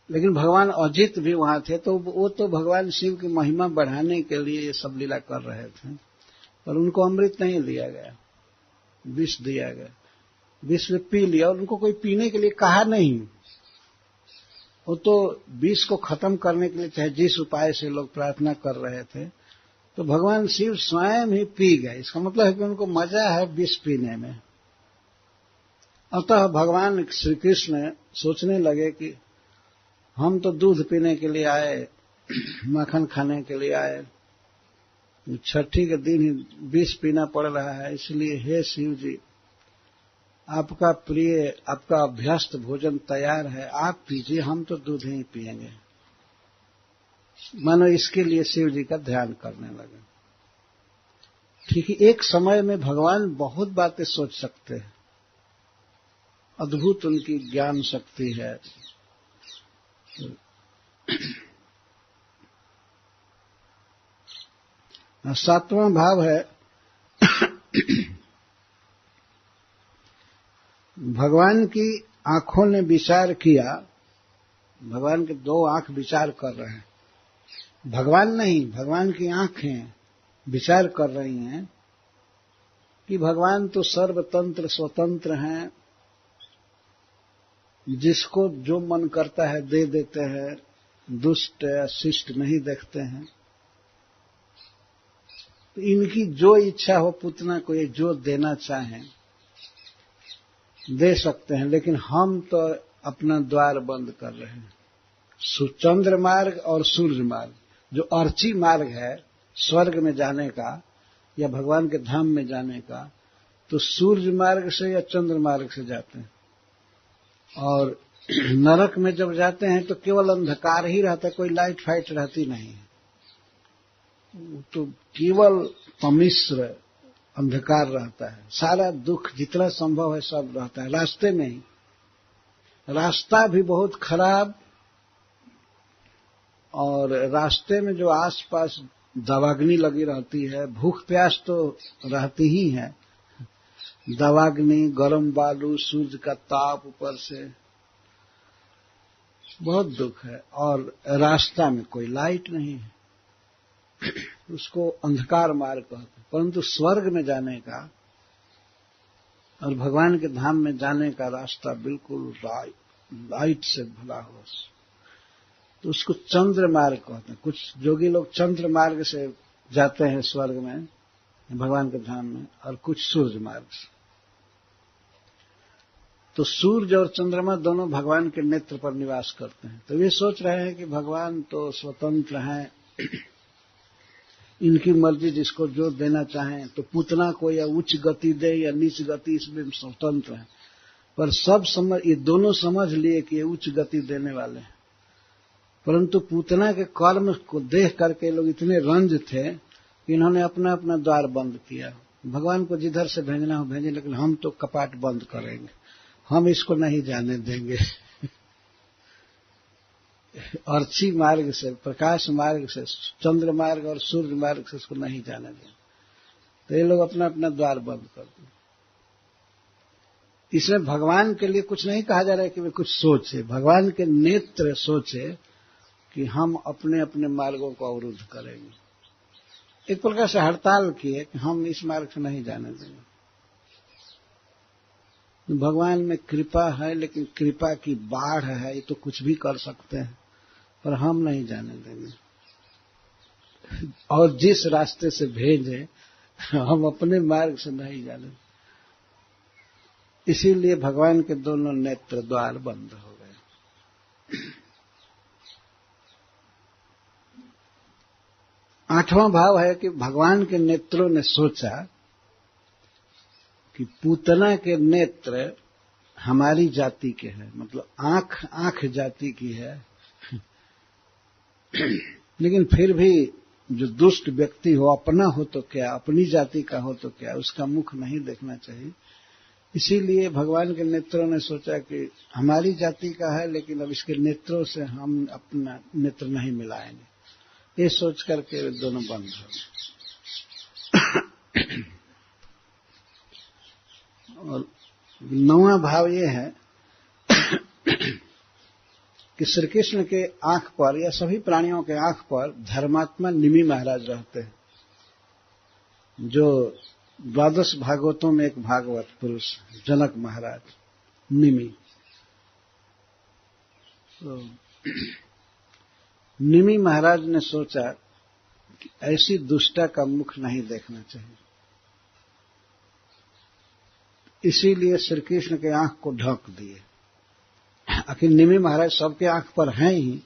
लेकिन भगवान अजित भी वहां थे, तो वो तो भगवान शिव की महिमा बढ़ाने के लिए ये सब लीला कर रहे थे, पर उनको अमृत नहीं दिया गया, विष दिया गया। विष में पी लिया और उनको कोई पीने के लिए कहा नहीं। वो तो विष को खत्म करने के लिए चाहे जिस उपाय से लोग प्रार्थना कर रहे थे, तो भगवान शिव स्वयं ही पी गए। इसका मतलब है कि उनको मजा है विष पीने में। अतः भगवान श्री कृष्ण सोचने लगे कि हम तो दूध पीने के लिए आए, माखन खाने के लिए आए, छठी के दिन ही विष पीना पड़ रहा है, इसलिए हे शिव जी, आपका प्रिय, आपका अभ्यस्त भोजन तैयार है, आप पीजिए, हम तो दूध ही पिएंगे। मानो इसके लिए शिव जी का ध्यान करने लगे। ठीक है, एक समय में भगवान बहुत बातें सोच सकते हैं, अद्भुत उनकी ज्ञान शक्ति है। सातवां भाव है भगवान की आंखों ने विचार किया। भगवान के दो आंख विचार कर रहे हैं, भगवान नहीं, भगवान की आंखें विचार कर रही हैं कि भगवान तो सर्वतंत्र स्वतंत्र हैं, जिसको जो मन करता है दे देते हैं, दुष्ट या शिष्ट नहीं देखते हैं। तो इनकी जो इच्छा हो, पुतना को ये जो देना चाहें दे सकते हैं, लेकिन हम तो अपना द्वार बंद कर रहे हैं। चंद्र मार्ग और सूर्य मार्ग, जो अर्ची मार्ग है स्वर्ग में जाने का या भगवान के धाम में जाने का, तो सूर्य मार्ग से या चंद्र मार्ग से जाते हैं। और नरक में जब जाते हैं तो केवल अंधकार ही रहता है, कोई लाइट फाइट रहती नहीं है, तो केवल तमिश्र अंधकार रहता है। सारा दुख जितना संभव है सब रहता है रास्ते में ही। रास्ता भी बहुत खराब, और रास्ते में जो आसपास दवाग्नि लगी रहती है, भूख प्यास तो रहती ही है, दवाग्नि, गर्म बालू, सूर्य का ताप ऊपर से, बहुत दुख है। और रास्ता में कोई लाइट नहीं है, उसको अंधकार मार्ग कहते हैं। परंतु स्वर्ग में जाने का और भगवान के धाम में जाने का रास्ता बिल्कुल लाइट से भरा हो, तो उसको चंद्र मार्ग कहते हैं। कुछ जोगी लोग चंद्र मार्ग से जाते हैं स्वर्ग में, भगवान के धाम में, और कुछ सूर्य मार्ग से। तो सूर्य और चंद्रमा दोनों भगवान के नेत्र पर निवास करते हैं। तो वे सोच रहे हैं कि भगवान तो स्वतंत्र हैं, इनकी मर्जी, जिसको जो देना चाहें, तो पूतना को या उच्च गति दे या नीच गति, इसमें स्वतंत्र है। पर सब समझ, ये दोनों समझ लिए कि ये उच्च गति देने वाले हैं, परंतु पूतना के कर्म को देख करके लोग इतने रंज थे कि इन्होंने अपना अपना द्वार बंद किया। भगवान को जिधर से भेजना हो भेजें, लेकिन हम तो कपाट बंद करेंगे, हम इसको नहीं जाने देंगे। अर्ची मार्ग से, प्रकाश मार्ग से, चंद्र मार्ग और सूर्य मार्ग से इसको नहीं जाने देंगे। तो ये लोग अपना अपना द्वार बंद कर दें। इसमें भगवान के लिए कुछ नहीं कहा जा रहा है कि वे कुछ सोचे, भगवान के नेत्र सोचे कि हम अपने अपने मार्गों को अवरुद्ध करेंगे। एक प्रकार से हड़ताल किए कि हम इस मार्ग से नहीं जाने देंगे। भगवान में कृपा है, लेकिन कृपा की बाढ़ है, ये तो कुछ भी कर सकते हैं, पर हम नहीं जाने देंगे। और जिस रास्ते से भेजे हम अपने मार्ग से नहीं जाने। इसीलिए भगवान के दोनों नेत्र द्वार बंद हो गए। आठवां भाव है कि भगवान के नेत्रों ने सोचा कि पूतना के नेत्र हमारी जाति के हैं, मतलब आंख आंख जाति की है, लेकिन फिर भी जो दुष्ट व्यक्ति हो, अपना हो तो क्या, अपनी जाति का हो तो क्या, उसका मुख नहीं देखना चाहिए। इसीलिए भगवान के नेत्रों ने सोचा कि हमारी जाति का है, लेकिन अब इसके नेत्रों से हम अपना नेत्र नहीं मिलाएंगे। ये सोच करके दोनों बंद हो गए। और नौवां भाव ये है कि श्री कृष्ण के आंख पर या सभी प्राणियों के आंख पर धर्मात्मा निमि महाराज रहते हैं, जो 12 भागवतों में एक भागवत पुरुष जनक महाराज निमि। तो निमि महाराज ने सोचा कि ऐसी दुष्टा का मुख नहीं देखना चाहिए, इसीलिए श्री कृष्ण के आंख को ढक दिए। आखिर निमि महाराज सबके आंख पर हैं ही,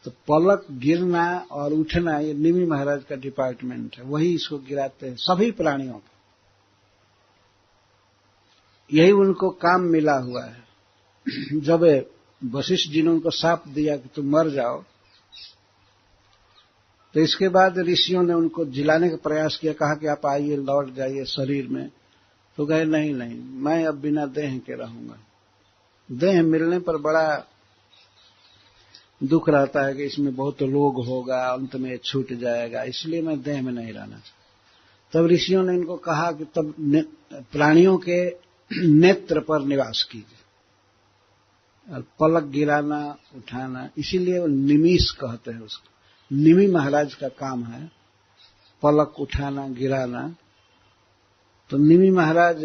तो पलक गिरना और उठना ये निमि महाराज का डिपार्टमेंट है, वही इसको गिराते हैं सभी प्राणियों को, यही उनको काम मिला हुआ है। जब वशिष्ठ जी ने उनको शाप दिया कि तुम मर जाओ, तो इसके बाद ऋषियों ने उनको जिलाने का प्रयास किया, कहा कि आप आइए, लौट जाइए शरीर में। तो कहे नहीं नहीं, मैं अब बिना देह के रहूंगा। देह मिलने पर बड़ा दुख रहता है कि इसमें बहुत रोग होगा, अंत में छूट जाएगा, इसलिए मैं देह में नहीं रहना चाहता। तब ऋषियों ने इनको कहा कि तब प्राणियों के नेत्र पर निवास कीजिए, और पलक गिराना उठाना, इसीलिए वो निमिष कहते हैं उसको। निमि महाराज का काम है पलक उठाना गिराना। तो निमि महाराज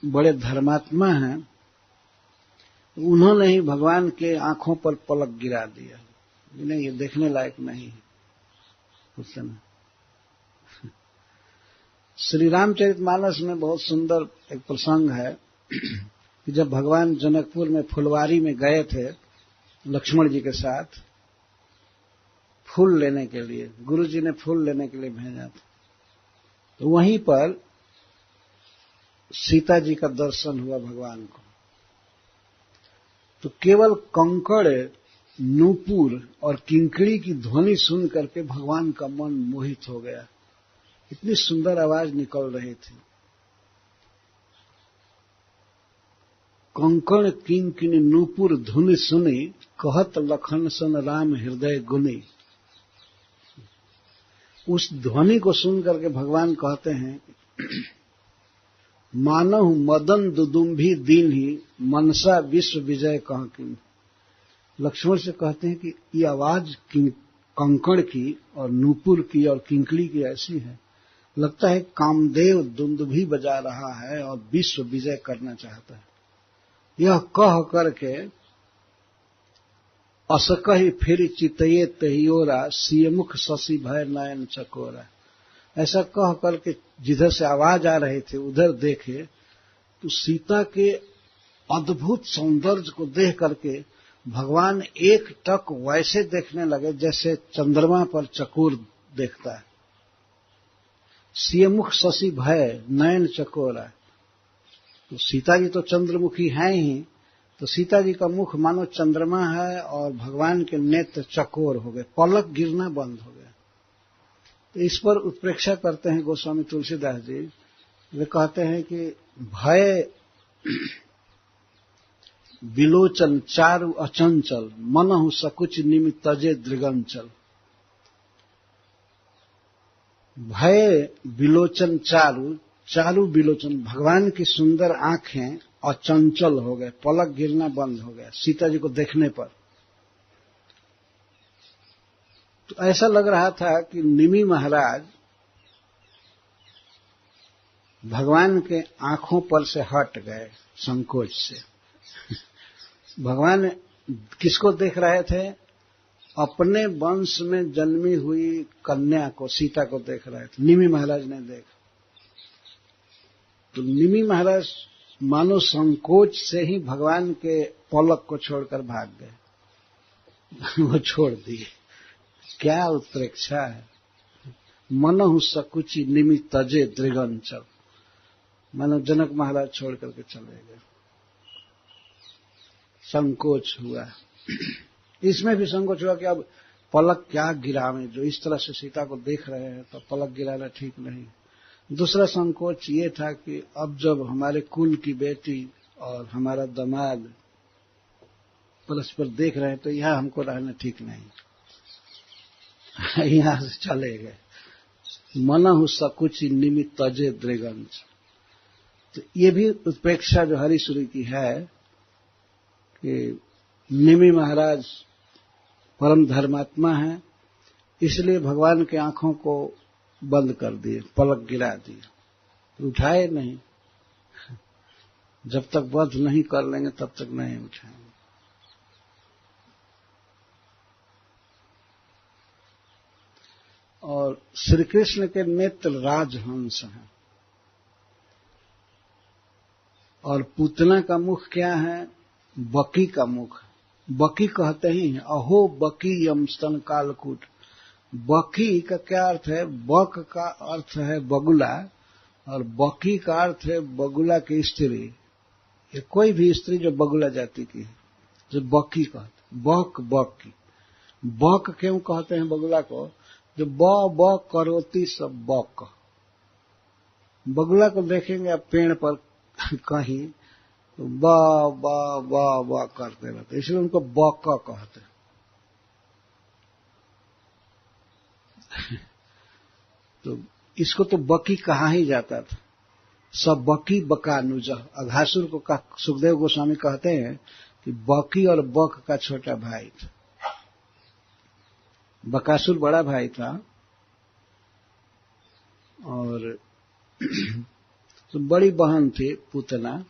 बड़े धर्मात्मा हैं, उन्होंने ही भगवान के आंखों पर पलक गिरा दिया। नहीं, ये देखने लायक नहीं है उस समय। श्री रामचरितमानस में बहुत सुंदर एक प्रसंग है कि जब भगवान जनकपुर में फुलवारी में गए थे लक्ष्मण जी के साथ फूल लेने के लिए, गुरु जी ने फूल लेने के लिए भेजा था, तो वहीं पर सीता जी का दर्शन हुआ भगवान को। तो केवल कंकड़, नूपुर और किंकड़ी की ध्वनि सुन करके भगवान का मन मोहित हो गया, इतनी सुंदर आवाज निकल रही थी। कंकड़ किंकिनी नूपुर धुनि सुनी, कहत लखन सन राम हृदय गुनी। उस ध्वनि को सुन करके भगवान कहते हैं, मानहु मदन दुदुम्भी दीन ही, मनसा विश्व विजय कह की। लक्ष्मण से कहते हैं कि ये आवाज कंकड़ की और नूपुर की और किंकड़ी की ऐसी है, लगता है कामदेव दुंदुभी बजा रहा है और विश्व विजय करना चाहता है। यह कह करके असकहि फिर चितये तहियोरा, सियमुख शशि भय नयन चकोरा। ऐसा कह करके जिधर से आवाज आ रहे थे उधर देखे तो सीता के अद्भुत सौंदर्य को देख करके भगवान एक टक वैसे देखने लगे जैसे चंद्रमा पर चकोर देखता है। सियमुख शशि भय नयन चकोरा। तो सीता जी तो चंद्रमुखी हैं ही, तो सीता जी का मुख मानो चंद्रमा है और भगवान के नेत्र चकोर हो गए, पलक गिरना बंद हो गया। तो इस पर उत्प्रेक्षा करते हैं गोस्वामी तुलसीदास जी। वे कहते हैं कि भय विलोचन चारु अचंचल, मनहु सकुच निमि तजे दृगंचल। भय विलोचन चारु, चारु विलोचन, भगवान की सुंदर आंखें अचंचल हो गए, पलक गिरना बंद हो गया सीता जी को देखने पर। तो ऐसा लग रहा था कि निमि महाराज भगवान के आंखों पर से हट गए संकोच से। भगवान किसको देख रहे थे? अपने वंश में जन्मी हुई कन्या को, सीता को देख रहे थे। निमि महाराज ने देखा तो निमि महाराज मानो संकोच से ही भगवान के पलक को छोड़कर भाग गए। वो छोड़ दिए। क्या उत्प्रेक्षा है। मनहु सकुचि निमि तजे दृगंचल, मानो जनक महाराज छोड़ करके चले गए। संकोच हुआ। इसमें भी संकोच हुआ कि अब पलक क्या गिरावें, जो इस तरह से सीता को देख रहे हैं तो पलक गिराना ठीक नहीं। दूसरा संकोच ये था कि अब जब हमारे कुल की बेटी और हमारा दामाद परस्पर देख रहे हैं तो यहां हमको रहना ठीक नहीं, यहां से चले गए। मनहु सकुचि निमि तजे दृगंच। तो ये भी उत्प्रेक्षा जो हरीश्वरी की है कि निमि महाराज परम धर्मात्मा है, इसलिए भगवान की आंखों को बंद कर दिए, पलक गिरा दिए, उठाए नहीं। जब तक वध नहीं कर लेंगे तब तक नहीं उठाएंगे। और श्री कृष्ण के नेत्र राजहंस हैं, और पूतना का मुख क्या है? बकी का मुख। बकी कहते ही हैं, अहो बकी यम स्तन कालकूट। बकी का क्या अर्थ है? बक का अर्थ है बगुला, और बकी का अर्थ है बगुला की स्त्री। ये कोई भी स्त्री जो बगुला जाति की है, जो बकी कहते। बक बकी। बक क्यों कहते हैं बगुला को? जो ब करोती सब बक। बगुला को देखेंगे आप पेड़ पर कहीं तो बा करते रहते, इसलिए उनको बका कहते हैं। तो इसको तो बकी कहा ही जाता था। सब बकी बकानुज। अघासुर को सुखदेव गोस्वामी कहते हैं कि बकी और बक का छोटा भाई था। बकासुर बड़ा भाई था, और तो बड़ी बहन थी पूतना,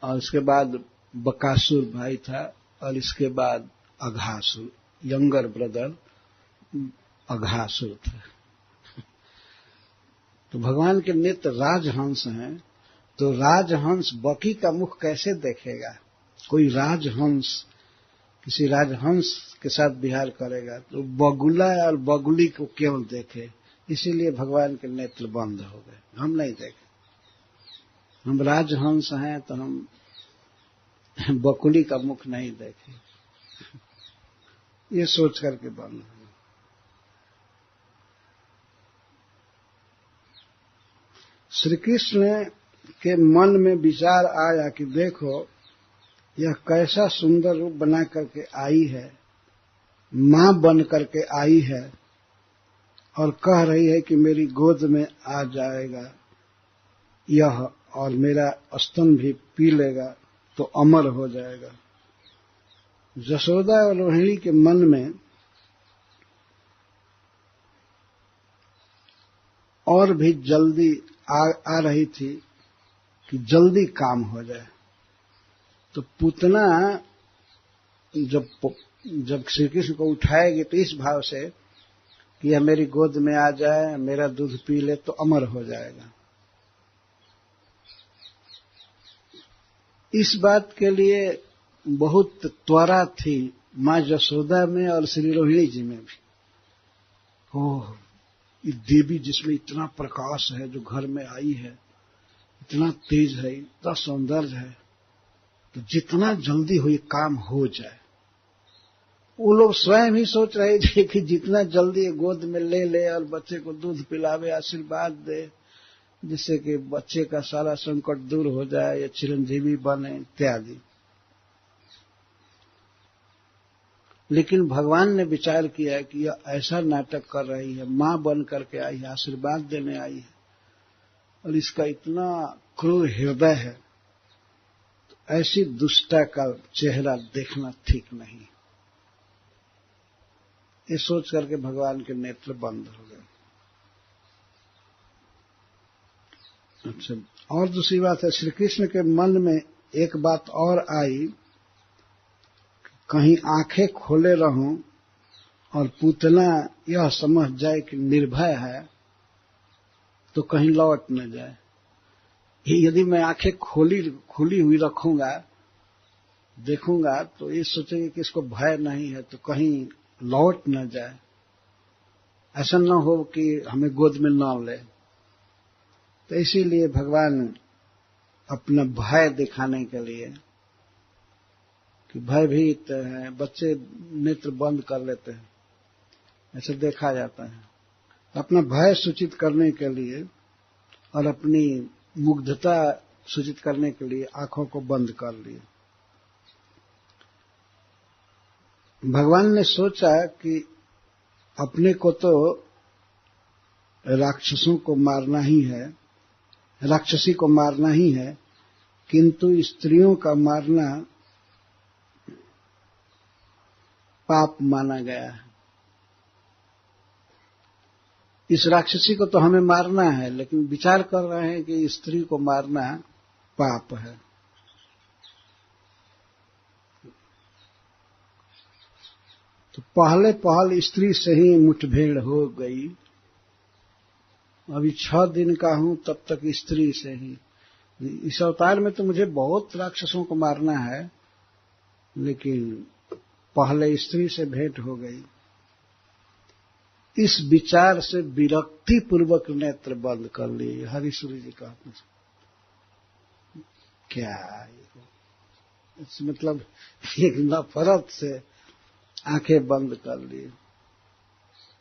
और इसके बाद बकासुर भाई था, और इसके बाद अघासुर, यंगर ब्रदर अघासुर था। तो भगवान के नेत्र राजहंस हैं, तो राजहंस बकी का मुख कैसे देखेगा? कोई राजहंस किसी राजहंस के साथ विहार करेगा तो बगुला और बगुली को केवल देखे, इसीलिए भगवान के नेत्र बंद हो गए। हम नहीं देखे। हम राजहंस हैं तो हम बकुली का मुख नहीं देखे, ये सोच करके बंद हो। श्री कृष्ण के मन में विचार आया कि देखो यह कैसा सुंदर रूप बना करके आई है, मां बन करके आई है, और कह रही है कि मेरी गोद में आ जाएगा यह, और मेरा स्तन भी पी लेगा तो अमर हो जाएगा। यशोदा और रोहिणी के मन में और भी जल्दी आ रही थी कि जल्दी काम हो जाए। तो पूतना जब श्री कृष्ण को उठाएगी तो इस भाव से कि यह मेरी गोद में आ जाए, मेरा दूध पी ले तो अमर हो जाएगा। इस बात के लिए बहुत त्वरा थी मां यशोदा में और श्री रोहिणी जी में भी। ओह, ये देवी जिसमें इतना प्रकाश है, जो घर में आई है, इतना तेज है, इतना सौंदर्य है, तो जितना जल्दी हो ये काम हो जाए। वो लोग स्वयं ही सोच रहे थे कि जितना जल्दी गोद में ले ले और बच्चे को दूध पिलावे, आशीर्वाद दे, जिससे कि बच्चे का सारा संकट दूर हो जाए, या चिरंजीवी बने इत्यादि। लेकिन भगवान ने विचार किया कि यह ऐसा नाटक कर रही है, मां बन करके आई है, आशीर्वाद देने आई है, और इसका इतना क्रूर हृदय है, तो ऐसी दुष्टा का चेहरा देखना ठीक नहीं। ये सोच करके भगवान के नेत्र बंद हो गए। अच्छा, और दूसरी बात है, श्री कृष्ण के मन में एक बात और आई, कहीं आंखें खोले रहूं और पूतना यह समझ जाए कि निर्भय है तो कहीं लौट न जाए। यदि मैं आंखें खुली हुई रखूंगा, देखूंगा, तो ये सोचेंगे कि इसको भय नहीं है, तो कहीं लौट न जाए, ऐसा न हो कि हमें गोद में न ले। तो इसीलिए भगवान अपना भय दिखाने के लिए कि भयभीत है, बच्चे नेत्र बंद कर लेते हैं, ऐसे देखा जाता है, अपना भय सूचित करने के लिए और अपनी मुग्धता सूचित करने के लिए आंखों को बंद कर लिए। भगवान ने सोचा कि अपने को तो राक्षसों को मारना ही है, राक्षसी को मारना ही है, किंतु स्त्रियों का मारना पाप माना गया है। इस राक्षसी को तो हमें मारना है, लेकिन विचार कर रहे हैं कि स्त्री को मारना पाप है। तो पहल स्त्री से ही मुठभेड़ हो गई। अभी 6 दिन का हूं, तब तक स्त्री से ही। इस अवतार में तो मुझे बहुत राक्षसों को मारना है, लेकिन पहले स्त्री से भेंट हो गई। इस विचार से विरक्ति पूर्वक नेत्र बंद कर लिए। हरिसूरी जी कहते हैं क्या मतलब एक नफरत से आंखें बंद कर ली।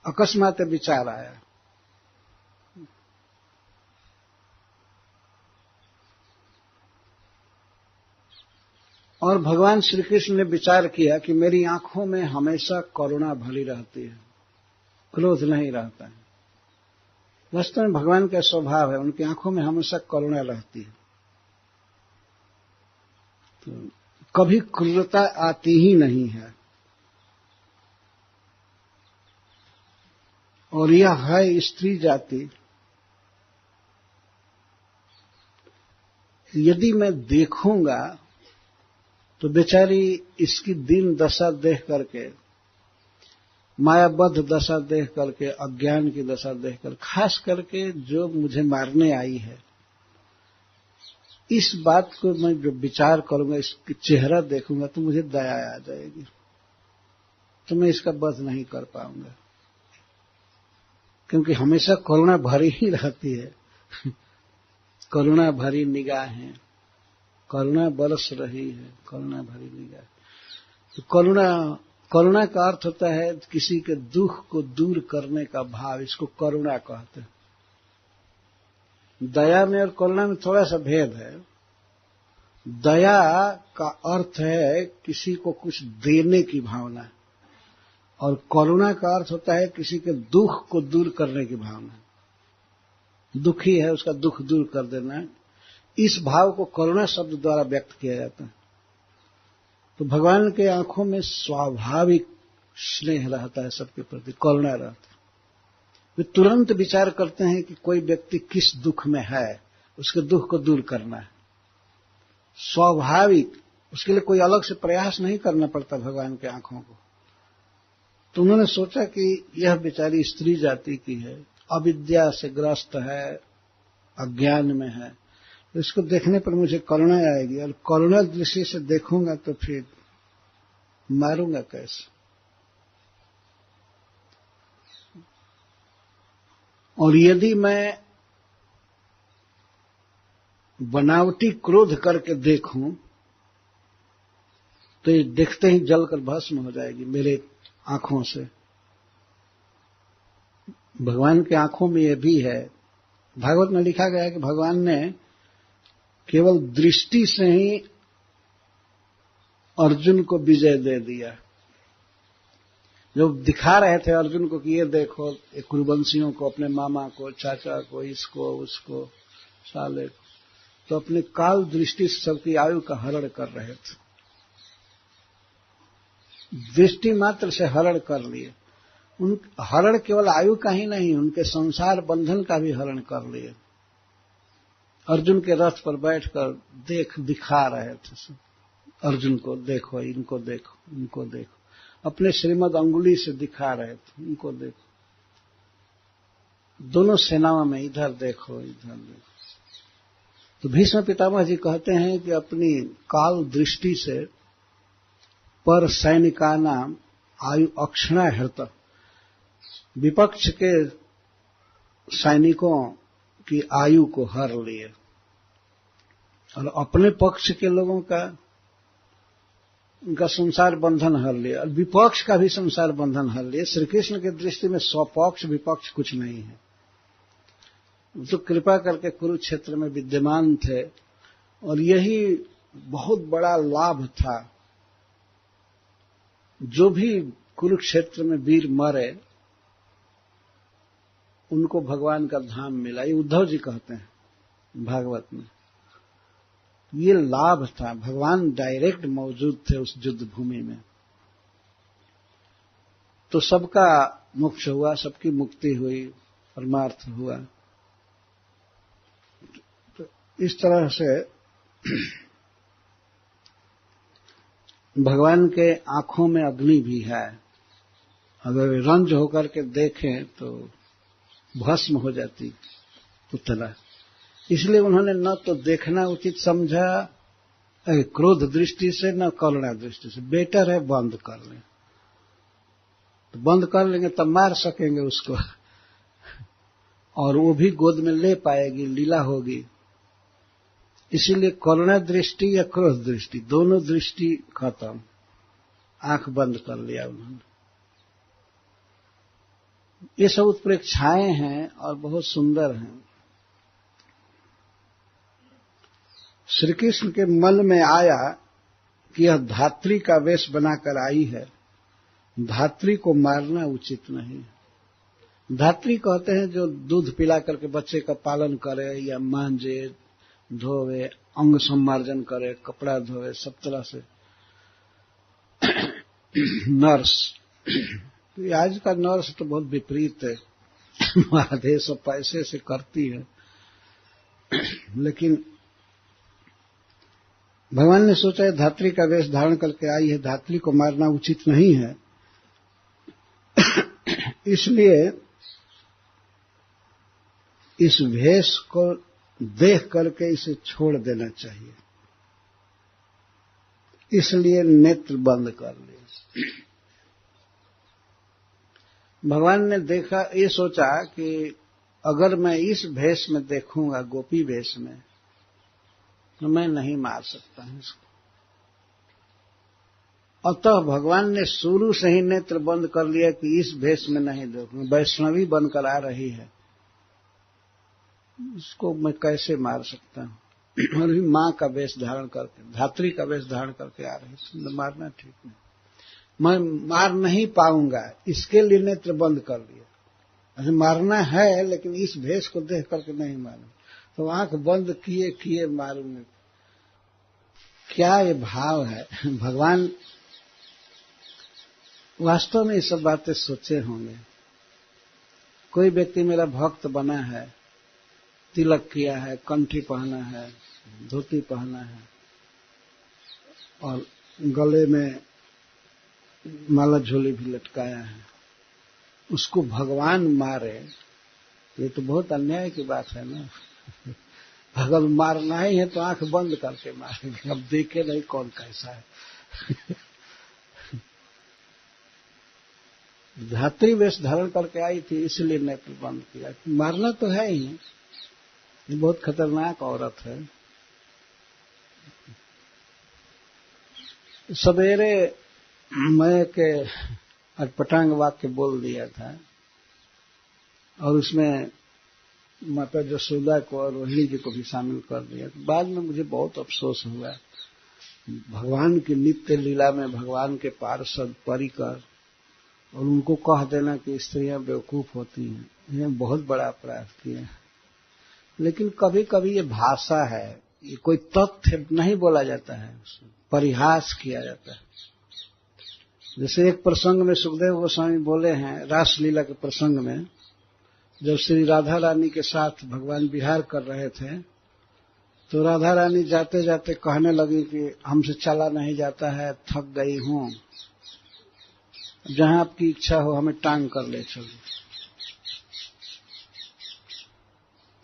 अकस्मात विचार आया। और भगवान श्री कृष्ण ने विचार किया कि मेरी आंखों में हमेशा करुणा भरी रहती है, क्रोध नहीं रहता है। वास्तव में भगवान का स्वभाव है, उनकी आंखों में हमेशा करुणा रहती है। तो कभी क्रूरता आती ही नहीं है। और यह है स्त्री जाति। यदि मैं देखूंगा तो बेचारी इसकी दीन दशा देख करके, मायाबद्ध दशा देख करके, अज्ञान की दशा देख कर, खास करके जो मुझे मारने आई है, इस बात को मैं जो विचार करूंगा, इसकी चेहरा देखूंगा तो मुझे दया आ जाएगी, तो मैं इसका वध नहीं कर पाऊंगा। क्योंकि हमेशा करुणा भरी ही रहती है। करुणा भरी निगाहें, करुणा बरस रही है, करुणा भरी निगाह। तो करुणा का अर्थ होता है किसी के दुख को दूर करने का भाव, इसको करुणा कहते हैं। दया में और करुणा में थोड़ा सा भेद है। दया का अर्थ है किसी को कुछ देने की भावना, और करुणा का अर्थ होता है किसी के दुख को दूर करने की भावना। दुखी है, उसका दुख दूर कर देना, इस भाव को करुणा शब्द द्वारा व्यक्त किया जाता है। तो भगवान के आंखों में स्वाभाविक स्नेह रहता है, सबके प्रति करुणा रहती है। वे तुरंत विचार करते हैं कि कोई व्यक्ति किस दुख में है, उसके दुख को दूर करना है। स्वाभाविक, उसके लिए कोई अलग से प्रयास नहीं करना पड़ता भगवान के आंखों को। तो उन्होंने सोचा कि यह बेचारी स्त्री जाति की है, अविद्या से ग्रस्त है, अज्ञान में है, तो इसको देखने पर मुझे करुणा आएगी, और करुणा दृष्टि से देखूंगा तो फिर मारूंगा कैसे। और यदि मैं बनावटी क्रोध करके देखूं तो ये देखते ही जलकर भस्म हो जाएगी मेरे आंखों से। भगवान की आंखों में ये भी है। भागवत में लिखा गया है कि भगवान ने केवल दृष्टि से ही अर्जुन को विजय दे दिया। जो दिखा रहे थे अर्जुन को कि ये देखो, ये कुरुवंशियों को, अपने मामा को, चाचा को, इसको, उसको, साले को, तो अपनी काल दृष्टि से सबकी आयु का हरण कर रहे थे। दृष्टि मात्र से हरण कर लिए। उन हरण केवल आयु का ही नहीं, उनके संसार बंधन का भी हरण कर लिए। अर्जुन के रथ पर बैठकर दिखा रहे थे अर्जुन को, देखो, इनको देखो, इनको देखो, अपने श्रीमद अंगुली से दिखा रहे थे, इनको देखो। दोनों सेनाओं में इधर देखो, इधर देखो। तो भीष्म पितामह जी कहते हैं कि अपनी काल दृष्टि से पर सैनिकानाम आयु अक्षणा हृत, विपक्ष के सैनिकों की आयु को हर लिए और अपने पक्ष के लोगों का, उनका संसार बंधन हर लिया, और विपक्ष का भी संसार बंधन हर लिया। श्री कृष्ण की दृष्टि में स्वपक्ष विपक्ष कुछ नहीं है। जो कृपा करके कुरुक्षेत्र में विद्यमान थे, और यही बहुत बड़ा लाभ था। जो भी कुरुक्षेत्र में वीर मरे उनको भगवान का धाम मिला। ये उद्धव जी कहते हैं भागवत में। ये लाभ था, भगवान डायरेक्ट मौजूद थे उस युद्ध भूमि में। तो सबका मोक्ष हुआ, सबकी मुक्ति हुई, परमार्थ हुआ। तो इस तरह से भगवान के आंखों में अग्नि भी है, अगर रंज होकर के देखें तो भस्म हो जाती पुतला। इसलिए उन्होंने न तो देखना उचित समझा क्रोध दृष्टि से, न करुणा दृष्टि से। बेटर है बंद कर लें, तो बंद कर लेंगे तब मार सकेंगे उसको, और वो भी गोद में ले पाएगी, लीला होगी। इसीलिए करुणा दृष्टि या क्रोध दृष्टि, दोनों दृष्टि खत्म, आंख बंद कर लिया उन्होंने। ये सब उत्प्रेक्षाएं हैं और बहुत सुंदर हैं। श्री कृष्ण के मन में आया कि यह धात्री का वेश बनाकर आई है, धात्री को मारना उचित नहीं। धात्री कहते हैं जो दूध पिला करके बच्चे का पालन करे या मांजे, धोवे, अंग सम्मार्जन करे, कपड़ा धोवे, सब तरह से नर्स। आज का नर्स तो बहुत विपरीत है, आधे सब पैसे से करती है। लेकिन भगवान ने सोचा है धात्री का वेश धारण करके आई है, धात्री को मारना उचित नहीं है, इसलिए इस वेश को देख करके इसे छोड़ देना चाहिए। इसलिए नेत्र बंद कर लिए। भगवान ने देखा, ये सोचा कि अगर मैं इस भेष में देखूंगा, गोपी वेश में, तो मैं नहीं मार सकता हूं इसको। अतः भगवान ने शुरू से ही नेत्र बंद कर लिया कि इस भेष में नहीं देखूंगा। वैष्णवी बनकर आ रही है, इसको मैं कैसे मार सकता हूं। और भी मां का वेश धारण करके, धात्री का वेश धारण करके आ रही है, मारना ठीक नहीं, मैं मार नहीं पाऊंगा, इसके लिए नेत्र बंद कर लिया। ऐसे मारना है लेकिन इस भेष को देख करके नहीं मारूंगा, तो आंख बंद किए किए मारूंगा। क्या ये भाव है। भगवान वास्तव में ये सब बातें सोचे होंगे। कोई व्यक्ति मेरा भक्त बना है, तिलक किया है, कंठी पहना है, धोती पहना है और गले में माला झोली भी लटकाया है, उसको भगवान मारे, ये तो बहुत अन्याय की बात है ना। अगर मारना ही है तो आंख बंद करके मारेंगे, अब देखे नहीं कौन कैसा है। धात्री वेश धारण करके आई थी, इसलिए नेत्र बंद किया। मारना तो है ही, ये बहुत खतरनाक औरत है। सवेरे मैं के अटपटांग वाक्य बोल दिया था और उसमें माता जसोदा को और रोहिणी जी को भी शामिल कर दिया। बाद में मुझे बहुत अफसोस हुआ। भगवान की नित्य लीला में भगवान के पार्षद परिकर और उनको कह देना कि स्त्रियां बेवकूफ होती हैं, ये बहुत बड़ा अपराध किया। लेकिन कभी कभी ये भाषा है, ये कोई तथ्य नहीं बोला जाता है, परिहास किया जाता है। जैसे एक प्रसंग में सुखदेव गोस्वामी बोले हैं, रासलीला के प्रसंग में, जब श्री राधा रानी के साथ भगवान विहार कर रहे थे, तो राधा रानी जाते जाते कहने लगी कि हमसे चला नहीं जाता है, थक गई हूं, जहां आपकी इच्छा हो हमें टांग कर ले चलो।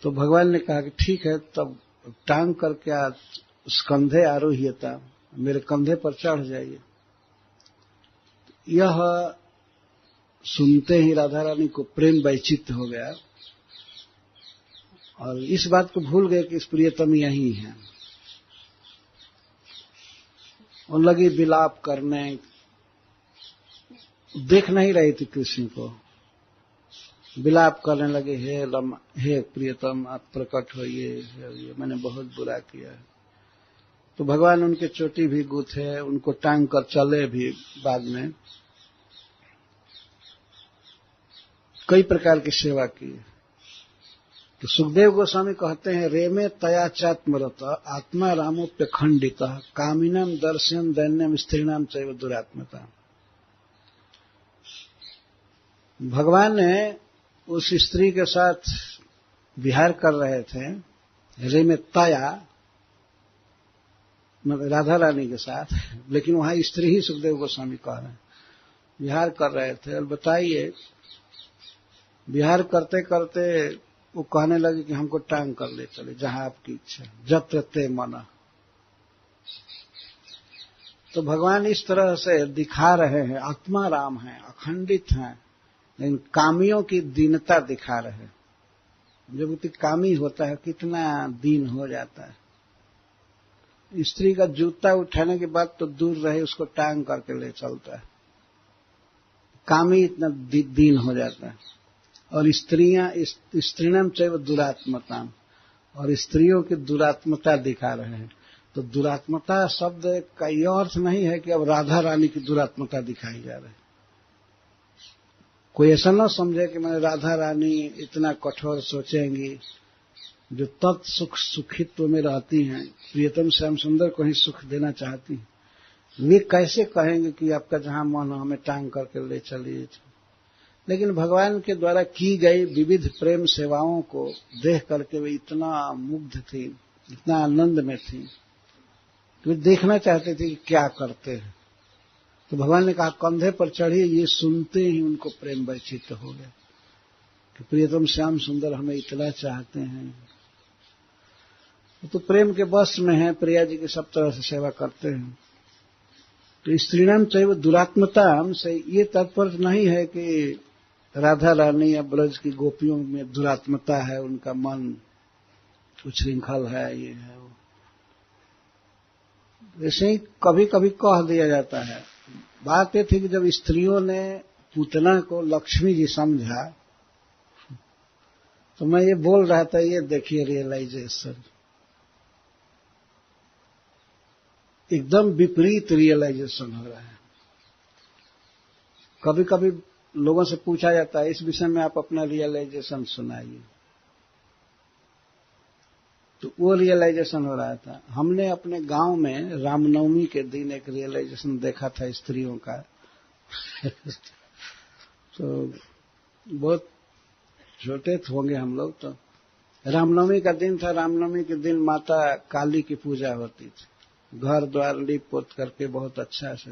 तो भगवान ने कहा कि ठीक है, तब टांग कर क्या स्कंधे आरोह्यता, मेरे कंधे पर चढ़ जाइए। यह सुनते ही राधा रानी को प्रेम वैचित्य हो गया और इस बात को भूल गए कि इस प्रियतम यही है, और लगी विलाप करने, देख नहीं रही थी कृष्ण को, विलाप करने लगे, हे प्रियतम आप प्रकट होइए, मैंने बहुत बुरा किया है। तो भगवान उनके चोटी भी गूथे, उनको टांग कर चले भी, बाद में कई प्रकार की सेवा की। तो सुखदेव गोस्वामी कहते हैं, रेमे तया चात्मरत आत्मा रामोप्य खंडित कामिनम दर्शन दैन्यम स्त्रीणाम चैव दुरात्मता। भगवान ने उस स्त्री के साथ विहार कर रहे थे, रेमेत्ताया, मतलब राधा रानी के साथ, लेकिन वहां स्त्री ही सुखदेव गोस्वामी कह रहे हैं, विहार कर रहे थे। और बताइए, विहार करते करते वो कहने लगे कि हमको टांग कर ले चले जहां आपकी इच्छा, जत्र ते मना। तो भगवान इस तरह से दिखा रहे हैं, आत्मा राम है, अखंडित हैं, लेकिन कामियों की दीनता दिखा रहे हैं। जो व्यक्ति कामी होता है कितना दीन हो जाता है। स्त्री का जूता उठाने के बाद तो दूर रहे, उसको टांग करके ले चलता है। कामी इतना दीन हो जाता है। और स्त्रीणाम चैव दुरात्मताम, और स्त्रियों की दुरात्मता दिखा रहे हैं। तो दुरात्मता शब्द का यह अर्थ नहीं है कि अब राधा रानी की दुरात्मता दिखाई जा रही है। कोई ऐसा न समझे कि मैंने राधा रानी इतना कठोर सोचेंगी, जो तत्सुख सुखित्व में रहती हैं, प्रियतम श्याम सुंदर को ही सुख देना चाहती हैं, वे कैसे कहेंगे कि आपका जहां मन हो हमें टांग करके ले चलिए। लेकिन भगवान के द्वारा की गई विविध प्रेम सेवाओं को देख करके वे इतना मुग्ध थी, इतना आनंद में थी, वे देखना चाहते थे कि क्या करते हैं। तो भगवान ने कहा कंधे पर चढ़िए। ये सुनते ही उनको प्रेम वैचित्र हो गया कि प्रियतम श्याम सुंदर हमें इतना चाहते हैं। तो प्रेम के बस में है, प्रिया जी की सब तरह से सेवा करते हैं। तो स्त्रीणाम चैव दुरात्मताम से ये तात्पर्य नहीं है कि राधा रानी या ब्रज की गोपियों में दुरात्मता है, उनका मन उच्छृंखल है, ये है वो। वैसे ही कभी कभी कह दिया जाता है। बात ये थी कि जब स्त्रियों ने पूतना को लक्ष्मी जी समझा, तो मैं ये बोल रहा था, ये देखिए रियलाइजेशन, एकदम विपरीत रियलाइजेशन हो रहा है। कभी कभी लोगों से पूछा जाता है इस विषय में आप अपना रियलाइजेशन सुनाइए, तो वो रियलाइजेशन हो रहा था। हमने अपने गांव में रामनवमी के दिन एक रियलाइजेशन देखा था स्त्रियों का तो बहुत छोटे होंगे हम लोग, तो रामनवमी का दिन था। रामनवमी के दिन माता काली की पूजा होती थी, घर द्वार लीप पोत करके बहुत अच्छा से।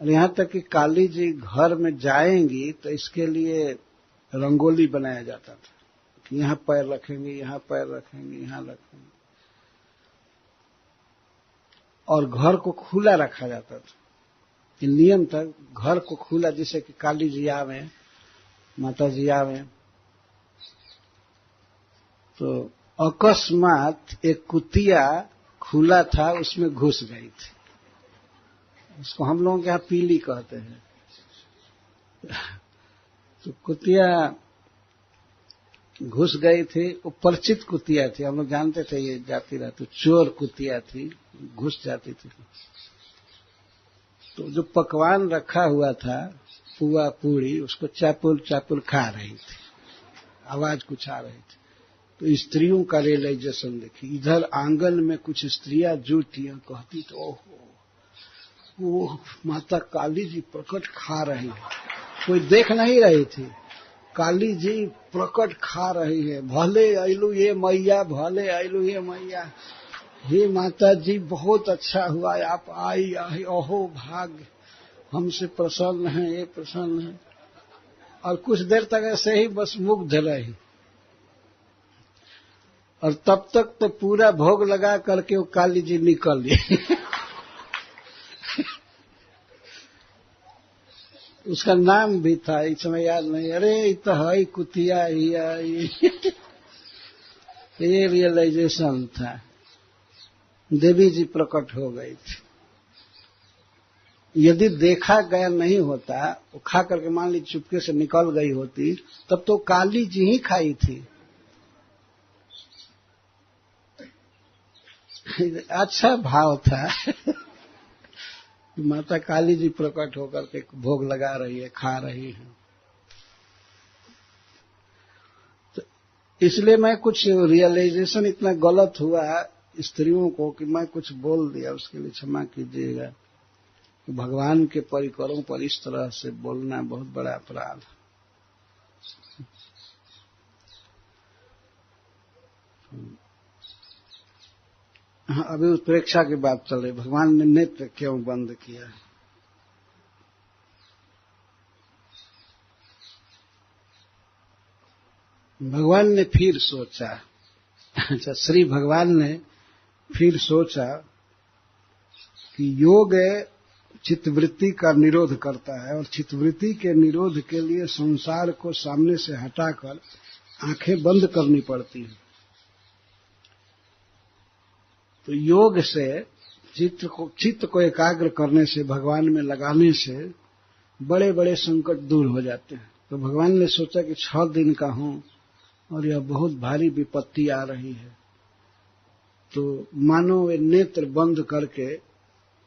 और यहां तक कि काली जी घर में जाएंगी तो इसके लिए रंगोली बनाया जाता था कि यहां पैर रखेंगे, यहां पैर रखेंगे, यहां रखेंगे, और घर को खुला रखा जाता था। कि नियम था घर को खुला, जिससे कि काली जी आवे, माता जी आवे। तो अकस्मात एक कुतिया खुला था, उसमें घुस गई थी। उसको हम लोगों के यहां पीली कहते हैं। तो कुतिया घुस गई थी, वो परिचित कुतिया थी, हम लोग जानते थे ये जाती रहती, चोर कुतिया थी, घुस जाती थी। तो जो पकवान रखा हुआ था, पुआ पूड़ी, उसको चापुल चापुल खा रही थी, आवाज कुछ आ रही थी। तो स्त्रियों का रियलाइजेशन देखी। इधर आंगन में कुछ स्त्रियां जुटी और कहती तो ओहो, वो माता काली जी प्रकट खा रही है। कोई देख नहीं रही थी, काली जी प्रकट खा रही है। भले आइलू ये मैया, भले आइलू ये मैया, हे माता जी बहुत अच्छा हुआ आप आई, ओहो भाग्य, हमसे प्रसन्न है, ये प्रसन्न है। और कुछ देर तक ऐसे ही बस मुग्ध रही, और तब तक तो पूरा भोग लगा करके वो काली जी निकल गई। उसका नाम भी था, इस समय याद नहीं। अरे ये तो है कुतिया ही आई। ये रियलाइजेशन था। देवी जी प्रकट हो गई थी। यदि देखा गया नहीं होता, वो खा करके मान ली चुपके से निकल गई होती, तब तो काली जी ही खाई थी। अच्छा भाव था। माता काली जी प्रकट होकर के भोग लगा रही है, खा रही है। तो इसलिए मैं कुछ रियलाइजेशन इतना गलत हुआ स्त्रियों को कि मैं कुछ बोल दिया, उसके लिए क्षमा कीजिएगा। भगवान के परिकरों पर इस तरह से बोलना बहुत बड़ा अपराध। अभी उत्प्रेक्षा की बात चल रही, भगवान ने नेत्र क्यों बंद किया? भगवान ने फिर सोचा, अच्छा, श्री भगवान ने फिर सोचा कि योग चित्तवृत्ति का निरोध करता है और चित्तवृत्ति के निरोध के लिए संसार को सामने से हटाकर आंखें बंद करनी पड़ती हैं। तो योग से चित्त को एकाग्र करने से, भगवान में लगाने से बड़े बड़े संकट दूर हो जाते हैं। तो भगवान ने सोचा कि 6 दिन का हूं और यह बहुत भारी विपत्ति आ रही है, तो मानो वे नेत्र बंद करके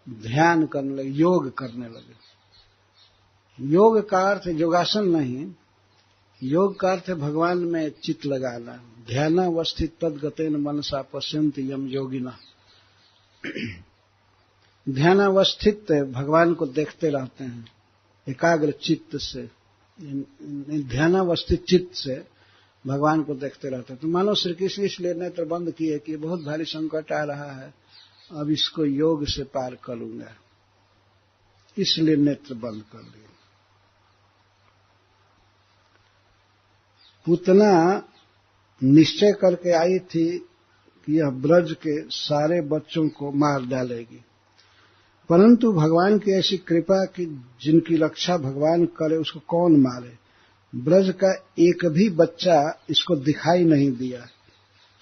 ध्यान करने लगे, योग करने लगे। योग का अर्थ योगासन नहीं, योग का अर्थ भगवान में चित्त लगाना। ध्यानावस्थित तद्गतेन मनसा पश्यन्ति यम योगिनः। ध्यानावस्थित भगवान को देखते रहते हैं एकाग्र चित्त से, ध्यानावस्थित चित्त से भगवान को देखते रहते हैं। तो मानो श्री कृष्ण इसलिए नेत्र बंद किए कि बहुत भारी संकट आ रहा है, अब इसको योग से पार करूंगा, इसलिए नेत्र बंद कर लिए। पूतना निश्चय करके आई थी कि यह ब्रज के सारे बच्चों को मार डालेगी, परंतु भगवान की ऐसी कृपा कि जिनकी रक्षा भगवान करे उसको कौन मारे। ब्रज का एक भी बच्चा इसको दिखाई नहीं दिया।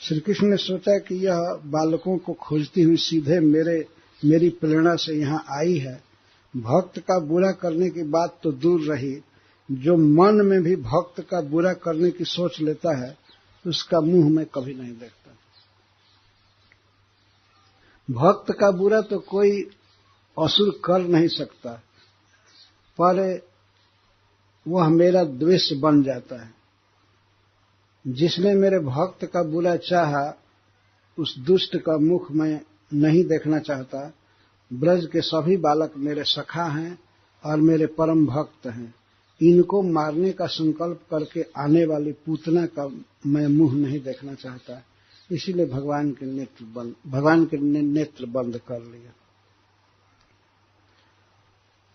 श्री कृष्ण ने सोचा कि यह बालकों को खोजती हुई सीधे मेरी प्रेरणा से यहाँ आई है। भक्त का बुरा करने की बात तो दूर रही, जो मन में भी भक्त का बुरा करने की सोच लेता है उसका मुंह मैं कभी नहीं देखता। भक्त का बुरा तो कोई असुर कर नहीं सकता, पर वह मेरा द्वेष बन जाता है। जिसने मेरे भक्त का बुरा चाहा उस दुष्ट का मुख मैं नहीं देखना चाहता। ब्रज के सभी बालक मेरे सखा हैं और मेरे परम भक्त हैं। इनको मारने का संकल्प करके आने वाली पूतना का मैं मुंह नहीं देखना चाहता, इसीलिए भगवान के नेत्र बंद कर लिया।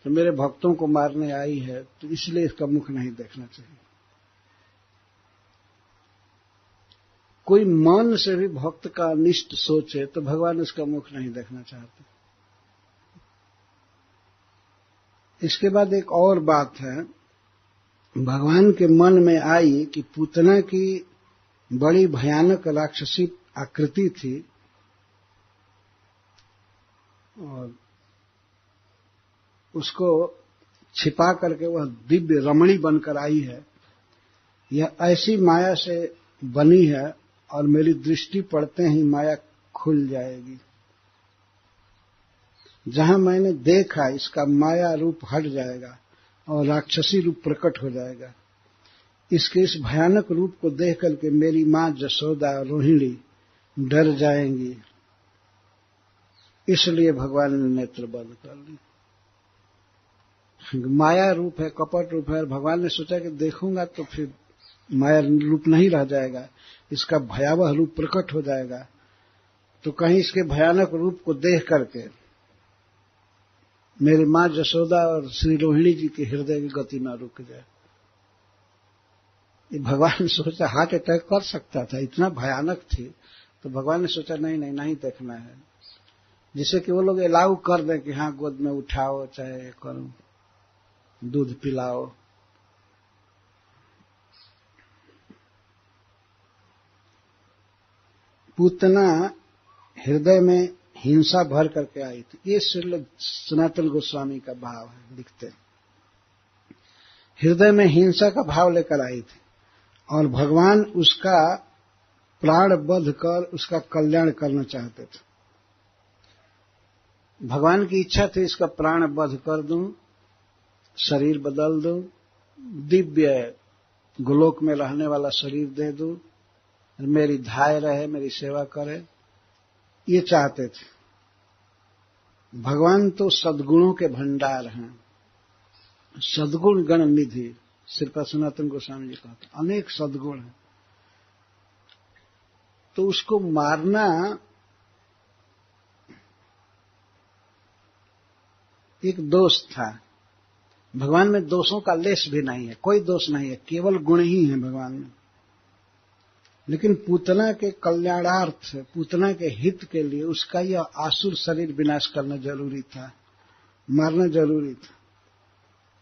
तो मेरे भक्तों को मारने आई है तो इसलिए इसका मुख नहीं देखना चाहिए। कोई मन से भी भक्त का अनिष्ट सोचे तो भगवान उसका मुख नहीं देखना चाहते। इसके बाद एक और बात है, भगवान के मन में आई कि पूतना की बड़ी भयानक राक्षसी आकृति थी और उसको छिपा करके वह दिव्य रमणी बनकर आई है। यह ऐसी माया से बनी है और मेरी दृष्टि पड़ते ही माया खुल जाएगी। जहां मैंने देखा इसका माया रूप हट जाएगा और राक्षसी रूप प्रकट हो जाएगा। इसके इस भयानक रूप को देख करके मेरी मां जसोदा रोहिणी डर जाएंगी, इसलिए भगवान ने नेत्र बंद कर ली। माया रूप है, कपट रूप है, और भगवान ने सोचा कि देखूंगा तो फिर माया रूप नहीं रह जाएगा, इसका भयावह रूप प्रकट हो जाएगा। तो कहीं इसके भयानक रूप को देख करके मेरी मां जसोदा और श्री रोहिणी जी के हृदय की गति न रुक जाए। ये भगवान सोचा हार्ट अटैक कर सकता था, इतना भयानक थी। तो भगवान ने सोचा नहीं देखना है, जिसे कि वो लोग अलाउ कर दें कि हाँ गोद में उठाओ, चाहे करो, दूध पिलाओ। पूतना हृदय में हिंसा भर करके आई थी। ये श्रील सनातन गोस्वामी का भाव है, लिखते हैं। हृदय में हिंसा का भाव लेकर आई थी और भगवान उसका प्राण बध कर उसका कल्याण करना चाहते थे। भगवान की इच्छा थी इसका प्राण बध कर दूं, शरीर बदल दूं, दिव्य गोलोक में रहने वाला शरीर दे दूं, मेरी धाय रहे, मेरी सेवा करे, ये चाहते थे। भगवान तो सद्गुणों के भंडार हैं, सद्गुण गण निधि, श्रीपाद सनातन गोस्वामी जी कहते हैं, अनेक सद्गुण हैं। तो उसको मारना एक दोष था। भगवान में दोषों का लेश भी नहीं है, कोई दोष नहीं है, केवल गुण ही है भगवान में। लेकिन पूतना के कल्याणार्थ, पूतना के हित के लिए उसका यह आसुर शरीर विनाश करना जरूरी था, मारना जरूरी था,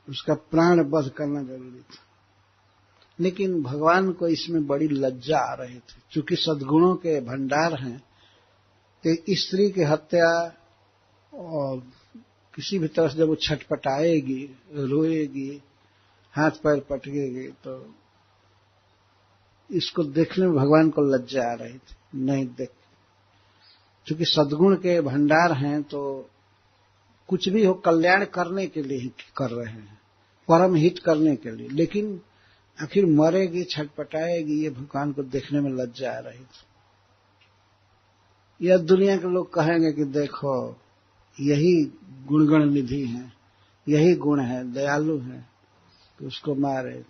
उसका प्राण वध करना जरूरी था। लेकिन भगवान को इसमें बड़ी लज्जा आ रही थी, चूंकि सद्गुणों के भंडार हैं, तो स्त्री की हत्या और किसी भी तरह से जब वो छटपटाएगी, रोएगी, हाथ पैर पटकेगी, तो इसको देखने में भगवान को लज्जा आ रही थी, नहीं देख। चूंकि सद्गुण के भंडार हैं तो कुछ भी हो कल्याण करने के लिए ही कर रहे हैं, परम हित करने के लिए। लेकिन आखिर मरेगी, छटपटाएगी, ये भगवान को देखने में लज्जा आ रही थी। यह दुनिया के लोग कहेंगे कि देखो यही गुणगण निधि है, यही गुण है, दयालु है, तो उसको मारे।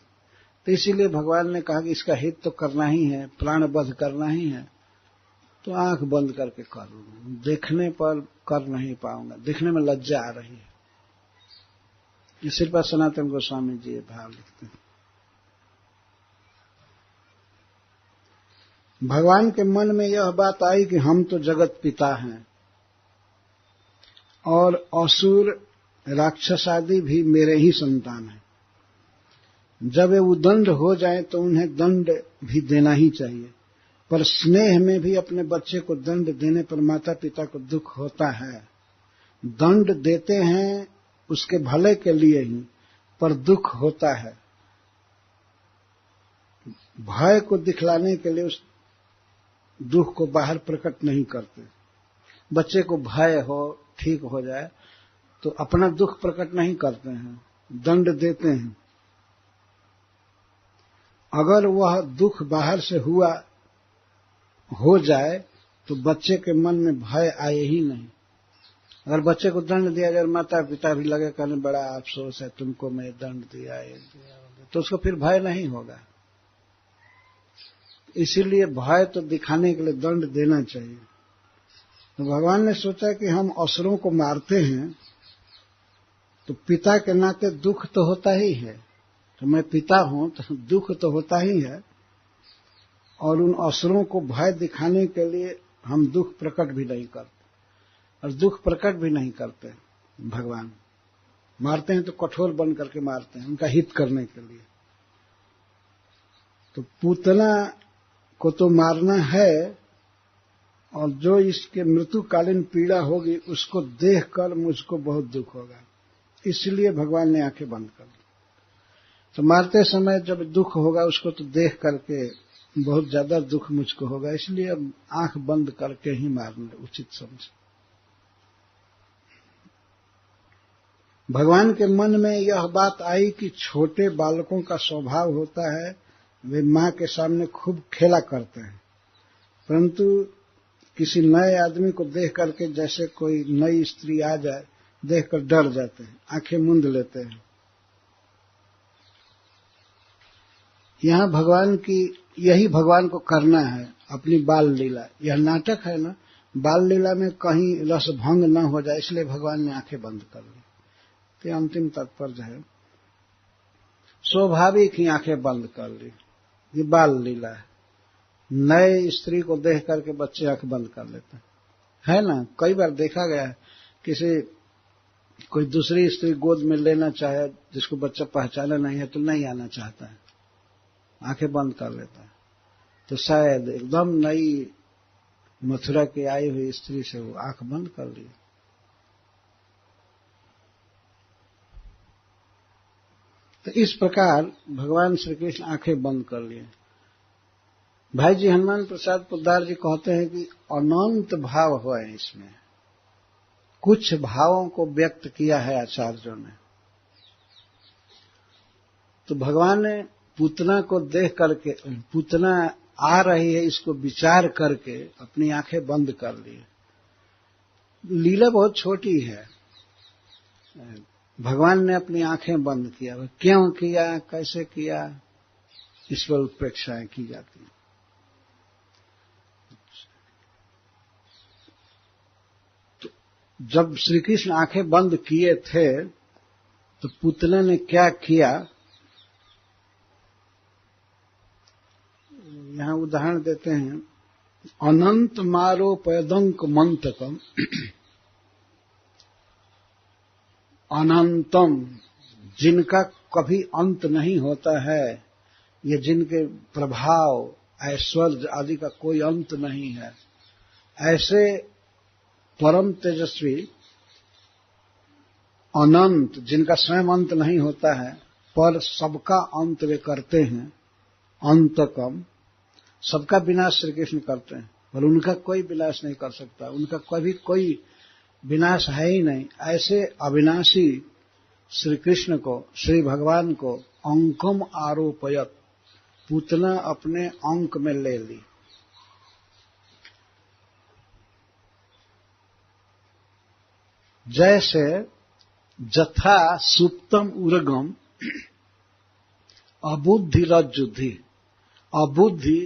तो इसीलिए भगवान ने कहा कि इसका हित तो करना ही है, प्राण वध करना ही है, तो आंख बंद करके करूंगा, देखने पर कर नहीं पाऊंगा, देखने में लज्जा आ रही है। ये श्रीपाद सनातन गोस्वामी जी ये भाव लिखते हैं। भगवान के मन में यह बात आई कि हम तो जगत पिता हैं और असुर राक्षस आदि भी मेरे ही संतान हैं। जब वे उदंड हो जाएं तो उन्हें दंड भी देना ही चाहिए, पर स्नेह में भी अपने बच्चे को दंड देने पर माता पिता को दुख होता है। दंड देते हैं उसके भले के लिए ही, पर दुख होता है। भय को दिखलाने के लिए उस दुख को बाहर प्रकट नहीं करते। बच्चे को भय हो, ठीक हो जाए, तो अपना दुख प्रकट नहीं करते हैं, दंड देते हैं। अगर वह दुख बाहर से हुआ हो जाए तो बच्चे के मन में भय आए ही नहीं। अगर बच्चे को दंड दिया जाए, माता पिता भी लगे कहने बड़ा अफसोस है तुमको मैं दंड दिया, तो उसको फिर भय नहीं होगा। इसीलिए भय तो दिखाने के लिए दंड देना चाहिए। तो भगवान ने सोचा कि हम असुरों को मारते हैं तो पिता के नाते दुख तो होता ही है, तो मैं पिता हूं तो दुख तो होता ही है, और उन असुरों को भय दिखाने के लिए हम दुख प्रकट भी नहीं करते, और दुख प्रकट भी नहीं करते। भगवान मारते हैं तो कठोर बन करके मारते हैं, उनका हित करने के लिए। तो पूतना को तो मारना है, और जो इसके मृत्युकालीन पीड़ा होगी उसको देखकर मुझको बहुत दुख होगा, इसलिए भगवान ने आंखें बंद कर दी। तो मारते समय जब दुख होगा उसको तो देख करके बहुत ज्यादा दुख मुझको होगा, इसलिए अब आंख बंद करके ही मारना उचित समझ। भगवान के मन में यह बात आई कि छोटे बालकों का स्वभाव होता है वे मां के सामने खूब खेला करते हैं, परंतु किसी नए आदमी को देख करके, जैसे कोई नई स्त्री आ जाए, देखकर डर जाते हैं, आंखें मूंद लेते हैं। यहां भगवान की यही भगवान को करना है, अपनी बाल लीला। यह नाटक है ना, बाल लीला में कहीं रस भंग न हो जाए, इसलिए भगवान ने आंखें बंद कर ली। तो अंतिम तात्पर्य है स्वाभाविक ही आंखें बंद कर ली, ये बाल लीला है। नए स्त्री को देख करके बच्चे आंख बंद कर लेते है ना। कई बार देखा गया है, कोई दूसरी स्त्री गोद में लेना चाहे जिसको बच्चा पहचाना नहीं है तो नहीं आना चाहता है, आंखें बंद कर लेता है। तो शायद एकदम नई मथुरा की आई हुई स्त्री से वो आंख बंद कर ली। तो इस प्रकार भगवान श्री कृष्ण आंखें बंद कर लिए। भाई जी हनुमान प्रसाद पोद्दार जी कहते हैं कि अनंत भाव हुए इसमें, कुछ भावों को व्यक्त किया है आचार्यों ने। तो भगवान ने पूतना को देख करके, पूतना आ रही है इसको विचार करके अपनी आंखें बंद कर ली। लीला बहुत छोटी है, भगवान ने अपनी आंखें बंद किया। क्यों किया, कैसे किया, इस पर उत्प्रेक्षाएं की जाती हैं। तो जब श्री कृष्ण आंखें बंद किए थे तो पुतले ने क्या किया, यहां उदाहरण देते हैं। अनंत मारो पयदंक मंतकम, अनंतम, जिनका कभी अंत नहीं होता है, ये जिनके प्रभाव ऐश्वर्य आदि का कोई अंत नहीं है, ऐसे परम तेजस्वी अनंत, जिनका स्वयं अंत नहीं होता है पर सबका अंत वे करते हैं, अंतकम, सबका विनाश श्री कृष्ण करते हैं पर उनका कोई विनाश नहीं कर सकता, उनका कभी कोई विनाश है ही नहीं। ऐसे अविनाशी श्री कृष्ण को, श्री भगवान को अंकम आरोपयत, पूतना अपने अंक में ले ली। जैसे जथा सुप्तम उर्गम अबुद्धि रज्जुद्धि, अबुद्धि,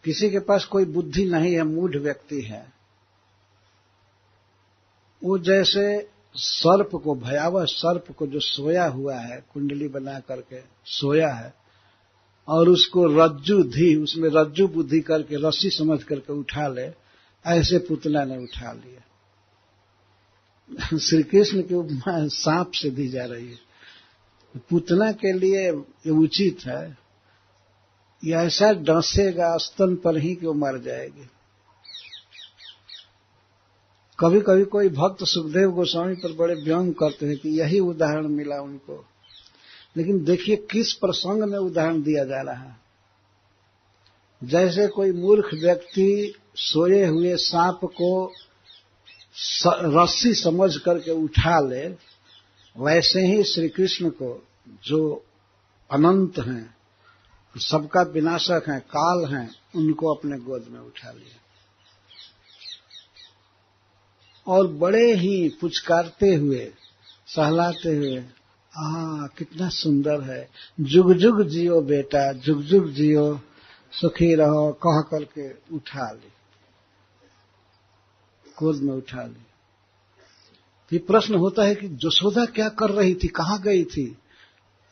किसी के पास कोई बुद्धि नहीं है, मूढ़ व्यक्ति है, वो जैसे सर्प को, भयावह सर्प को जो सोया हुआ है, कुंडली बना करके सोया है और उसको रज्जुधि, उसमें रज्जु बुद्धि करके रस्सी समझ करके उठा ले, ऐसे पुतला ने उठा लिया। श्री कृष्ण की उपमा सांप से दी जा रही है। पुतना के लिए ये उचित है, ये ऐसा डसेगा स्तन पर ही कि वो मर जाएगी। कभी कभी कोई भक्त सुखदेव गोस्वामी पर बड़े व्यंग करते हैं कि यही उदाहरण मिला उनको, लेकिन देखिए किस प्रसंग में उदाहरण दिया जा रहा है। जैसे कोई मूर्ख व्यक्ति सोए हुए सांप को रस्सी समझ करके उठा ले, वैसे ही श्री कृष्ण को जो अनंत हैं, सबका विनाशक हैं, काल हैं, उनको अपने गोद में उठा लिया और बड़े ही पुचकारते हुए, सहलाते हुए, कितना सुंदर है, जुग जुग जियो बेटा, जुग जुग जियो, सुखी रहो, कह करके उठा ली, गोद में उठा ली। फिर प्रश्न होता है कि यशोदा क्या कर रही थी, कहां गई थी,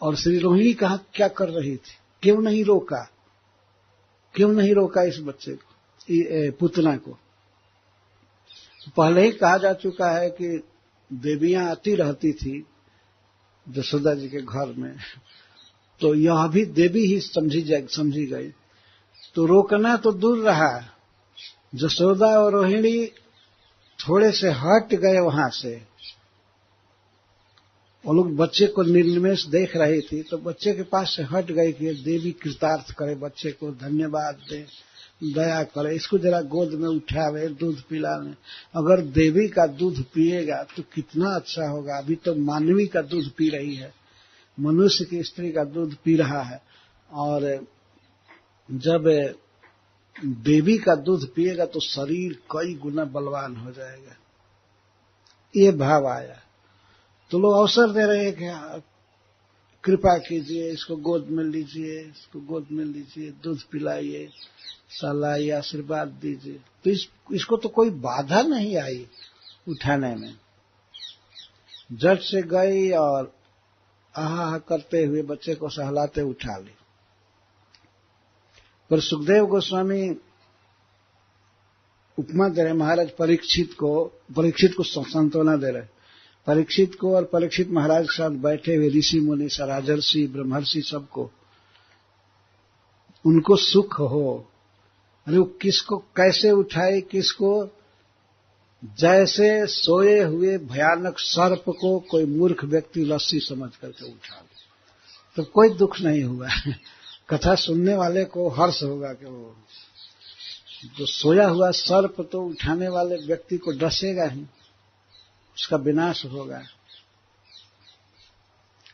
और श्री रोहिणी क्या कर रही थी, क्यों नहीं रोका, क्यों नहीं रोका इस बच्चे को, पुतना को। पहले ही कहा जा चुका है कि देवियां आती रहती थी यशोदा जी के घर में, तो यह भी देवी ही समझी गई, तो रोकना तो दूर रहा। यशोदा और रोहिणी थोड़े से हट गए वहां से, वो लोग बच्चे को निर्निमेष देख रही थी, तो बच्चे के पास से हट गई कि देवी कृतार्थ करे, बच्चे को धन्यवाद दे, दया करे, इसको जरा गोद में उठावे, दूध पिलाने। अगर देवी का दूध पिएगा तो कितना अच्छा होगा। अभी तो मानवी का दूध पी रही है, मनुष्य की स्त्री का दूध पी रहा है, और जब देवी का दूध पिएगा तो शरीर कई गुना बलवान हो जाएगा। ये भाव आया तो लोग अवसर दे रहे हैं कि कृपा कीजिए, इसको गोद में लीजिए, इसको गोद में लीजिए, दूध पिलाइए, सहलाइए, आशीर्वाद दीजिए। तो इसको तो कोई बाधा नहीं आई उठाने में, झट से गई और आहा करते हुए बच्चे को सहलाते उठा ली। पर सुखदेव गोस्वामी उपमा दे रहे महाराज परीक्षित को सांत्वना दे रहे, परीक्षित को और परीक्षित महाराज के साथ बैठे हुए ऋषि मुनि, राजर्षि, ब्रह्मर्षि, सबको, उनको सुख हो। अरे वो किसको कैसे उठाए, किसको, जैसे सोए हुए भयानक सर्प को कोई मूर्ख व्यक्ति रस्सी समझ करके उठा ले, तो कोई दुख नहीं हुआ। कथा सुनने वाले को हर्ष होगा कि वो जो सोया हुआ सर्प तो उठाने वाले व्यक्ति को डसेगा ही, उसका विनाश होगा।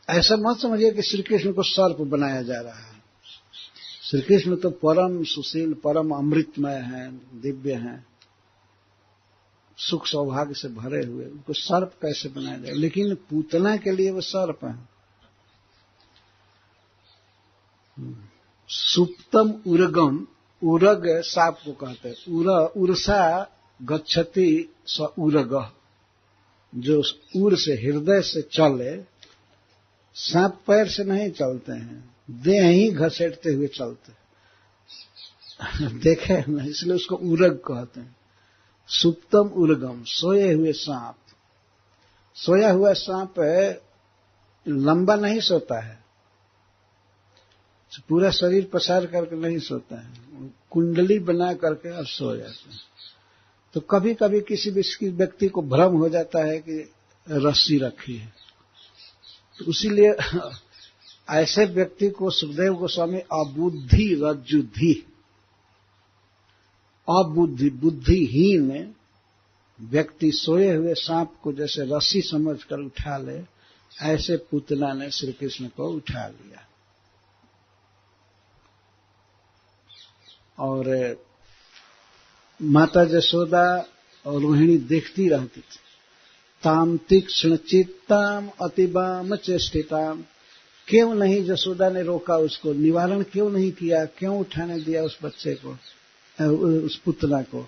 ऐसा मत समझिए कि श्री कृष्ण को सर्प बनाया जा रहा है। श्री कृष्ण तो परम सुशील, परम अमृतमय हैं, दिव्य हैं, सुख सौभाग्य से भरे हुए, उनको सर्प कैसे बनाया जाए? लेकिन पूतना के लिए वो सर्प है। सुप्तम उर्गम, उरग सांप को कहते हैं। उर्सा गच्छति स उरग, जो उर से हृदय से चले। सांप पैर से नहीं चलते हैं, देह ही घसेटते हुए चलते देखे ना, इसलिए उसको उरग कहते हैं। सुप्तम उर्गम, सोए हुए सांप। सोया हुआ सांप लंबा नहीं सोता है, पूरा शरीर पसार करके नहीं सोता है, कुंडली बना करके अब सो जाता है। तो कभी कभी किसी व्यक्ति को भ्रम हो जाता है कि रस्सी रखी है, तो इसीलिए ऐसे व्यक्ति को सुखदेव गोस्वामी अबुद्धि रज्जुधि, अबुद्धि बुद्धिहीन व्यक्ति सोए हुए सांप को जैसे रस्सी समझकर उठा ले, ऐसे पूतना ने श्री कृष्ण को उठा लिया। और माता जसोदा और रोहिणी देखती रहती थी। ताम तीक्ष्ण चित्ताम अतिबाम चेष्टिताम, क्यों नहीं जसोदा ने रोका उसको, निवारण क्यों नहीं किया, क्यों उठाने दिया उस बच्चे को, उस पुतना को,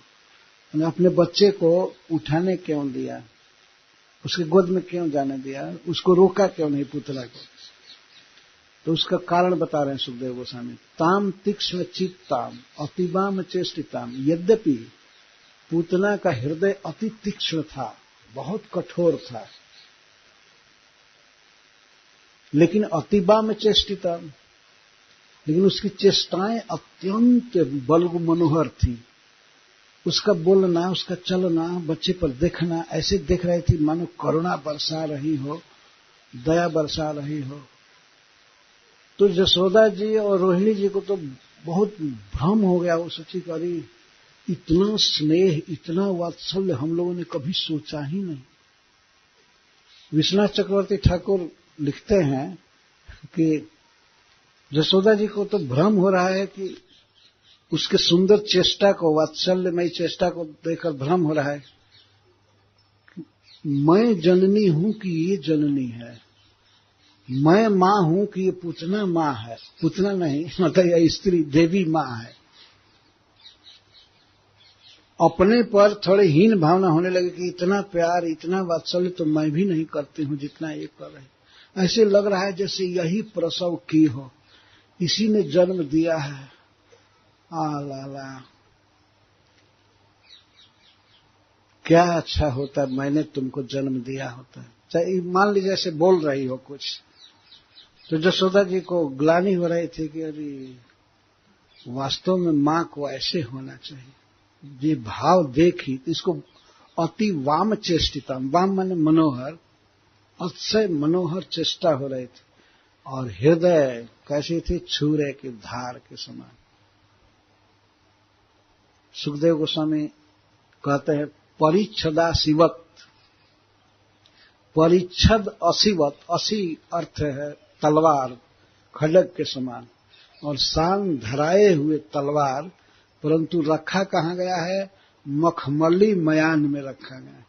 अपने बच्चे को उठाने क्यों दिया, उसके गोद में क्यों जाने दिया, उसको रोका क्यों नहीं पुतना को? तो उसका कारण बता रहे हैं सुखदेव गोस्वामी। ताम तीक्ष्ण चित्ताम अतिबाम चेष्टिताम, यद्यपि पूतना का हृदय अति तीक्ष्ण था, बहुत कठोर था, लेकिन अतिबाम चेष्टिताम, लेकिन उसकी चेष्टाएं अत्यंत बल्ग मनोहर थी। उसका बोलना, उसका चलना, बच्चे पर देखना, ऐसे देख रही थी मानो करुणा बरसा रही हो, दया बरसा रही हो। तो जसोदा जी और रोहिणी जी को तो बहुत भ्रम हो गया। वो सोची कि अरे इतना स्नेह, इतना वात्सल्य हम लोगों ने कभी सोचा ही नहीं। विश्वनाथ चक्रवर्ती ठाकुर लिखते हैं कि जसोदा जी को तो भ्रम हो रहा है कि उसके सुंदर चेष्टा को, वात्सल्यमयी चेष्टा को देखकर भ्रम हो रहा है, मैं जननी हूं कि ये जननी है, मैं मां हूं कि ये पूतना मां है। पूतना नहीं, मतलब यह स्त्री देवी मां है। अपने पर थोड़ी हीन भावना होने लगी कि इतना प्यार, इतना वात्सल्य तो मैं भी नहीं करती हूं जितना ये कर रहे। ऐसे लग रहा है जैसे यही प्रसव की हो, इसी ने जन्म दिया है। ला क्या अच्छा होता मैंने तुमको जन्म दिया होता। चाहे मान लीजिए ऐसे बोल रही हो कुछ, तो जसोदा जी को ग्लानि हो रही थी कि अरे वास्तव में मां को ऐसे होना चाहिए। ये भाव देखी तो इसको अति वाम चेष्टिता, वाम माने मनोहर, अतिशय मनोहर चेष्टा हो रही थी। और हृदय कैसी थी, छुरे की धार के समान। सुखदेव गोस्वामी कहते हैं परिच्छदा शिवत, परिच्छद अशिवत, असी अर्थ है तलवार, खड्ग के समान, और शान धराए हुए तलवार, परंतु रखा कहां गया है, मखमली मयान में रखा गया है।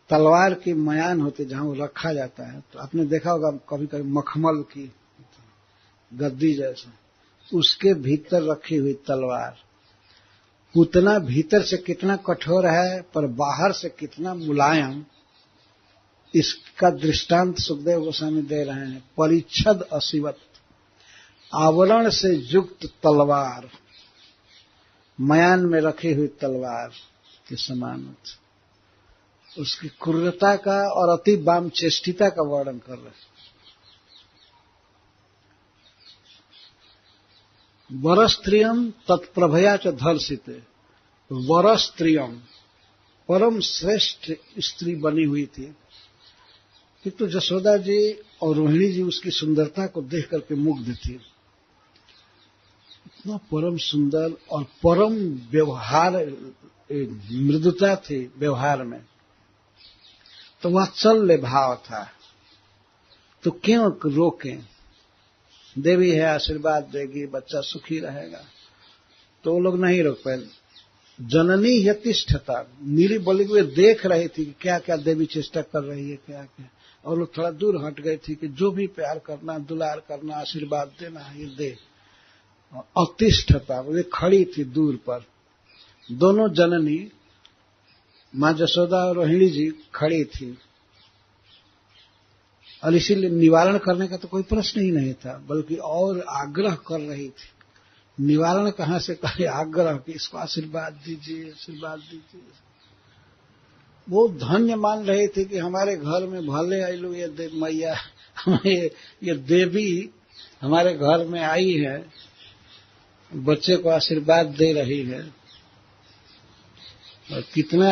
तलवार की मयान होती जहां वो रखा जाता है, तो आपने देखा होगा कभी कभी मखमल की गद्दी जैसा, उसके भीतर रखी हुई तलवार। उतना भीतर से कितना कठोर है पर बाहर से कितना मुलायम, इसका दृष्टांत सुखदेव गोस्वामी दे रहे हैं। परिच्छद अशिवत, आवरण से युक्त तलवार, मयान में रखी हुई तलवार के समान। उसकी क्रूरता का और अति वाम चेष्टिता का वर्णन कर रहे हैं। वरस्त्रियम तत्प्रभया च धर्षिते, वरस्त्रियम परम श्रेष्ठ स्त्री बनी हुई थी। एक तो जसोदा जी और रोहिणी जी उसकी सुंदरता को देख करके मुग्ध थी। इतना परम सुंदर और परम व्यवहार, मृदुता थी व्यवहार में, तो वात्सल्य भाव था। तो क्यों रोकें, देवी है आशीर्वाद देगी, बच्चा सुखी रहेगा, तो वो लोग नहीं रोक पाए। जननी यतिष्ठता, नीली बोली वे देख रही थी कि क्या क्या देवी चेष्टा कर रही है, क्या क्या, और लोग थोड़ा दूर हट गए थी कि जो भी प्यार करना, दुलार करना, आशीर्वाद देना है ये दे। अतिष्ठता, वे खड़ी थी दूर पर। दोनों जननी मां जसोदा और रोहिणी जी खड़ी थी, और इसीलिए निवारण करने का तो कोई प्रश्न ही नहीं था, बल्कि और आग्रह कर रही थी। निवारण कहां से करे, आग्रह कि इसको आशीर्वाद दीजिए, आशीर्वाद दीजिए। वो धन्य मान रहे थे कि हमारे घर में भले आइलू ये मैया, ये देवी हमारे घर में आई है, बच्चे को आशीर्वाद दे रही है, और कितना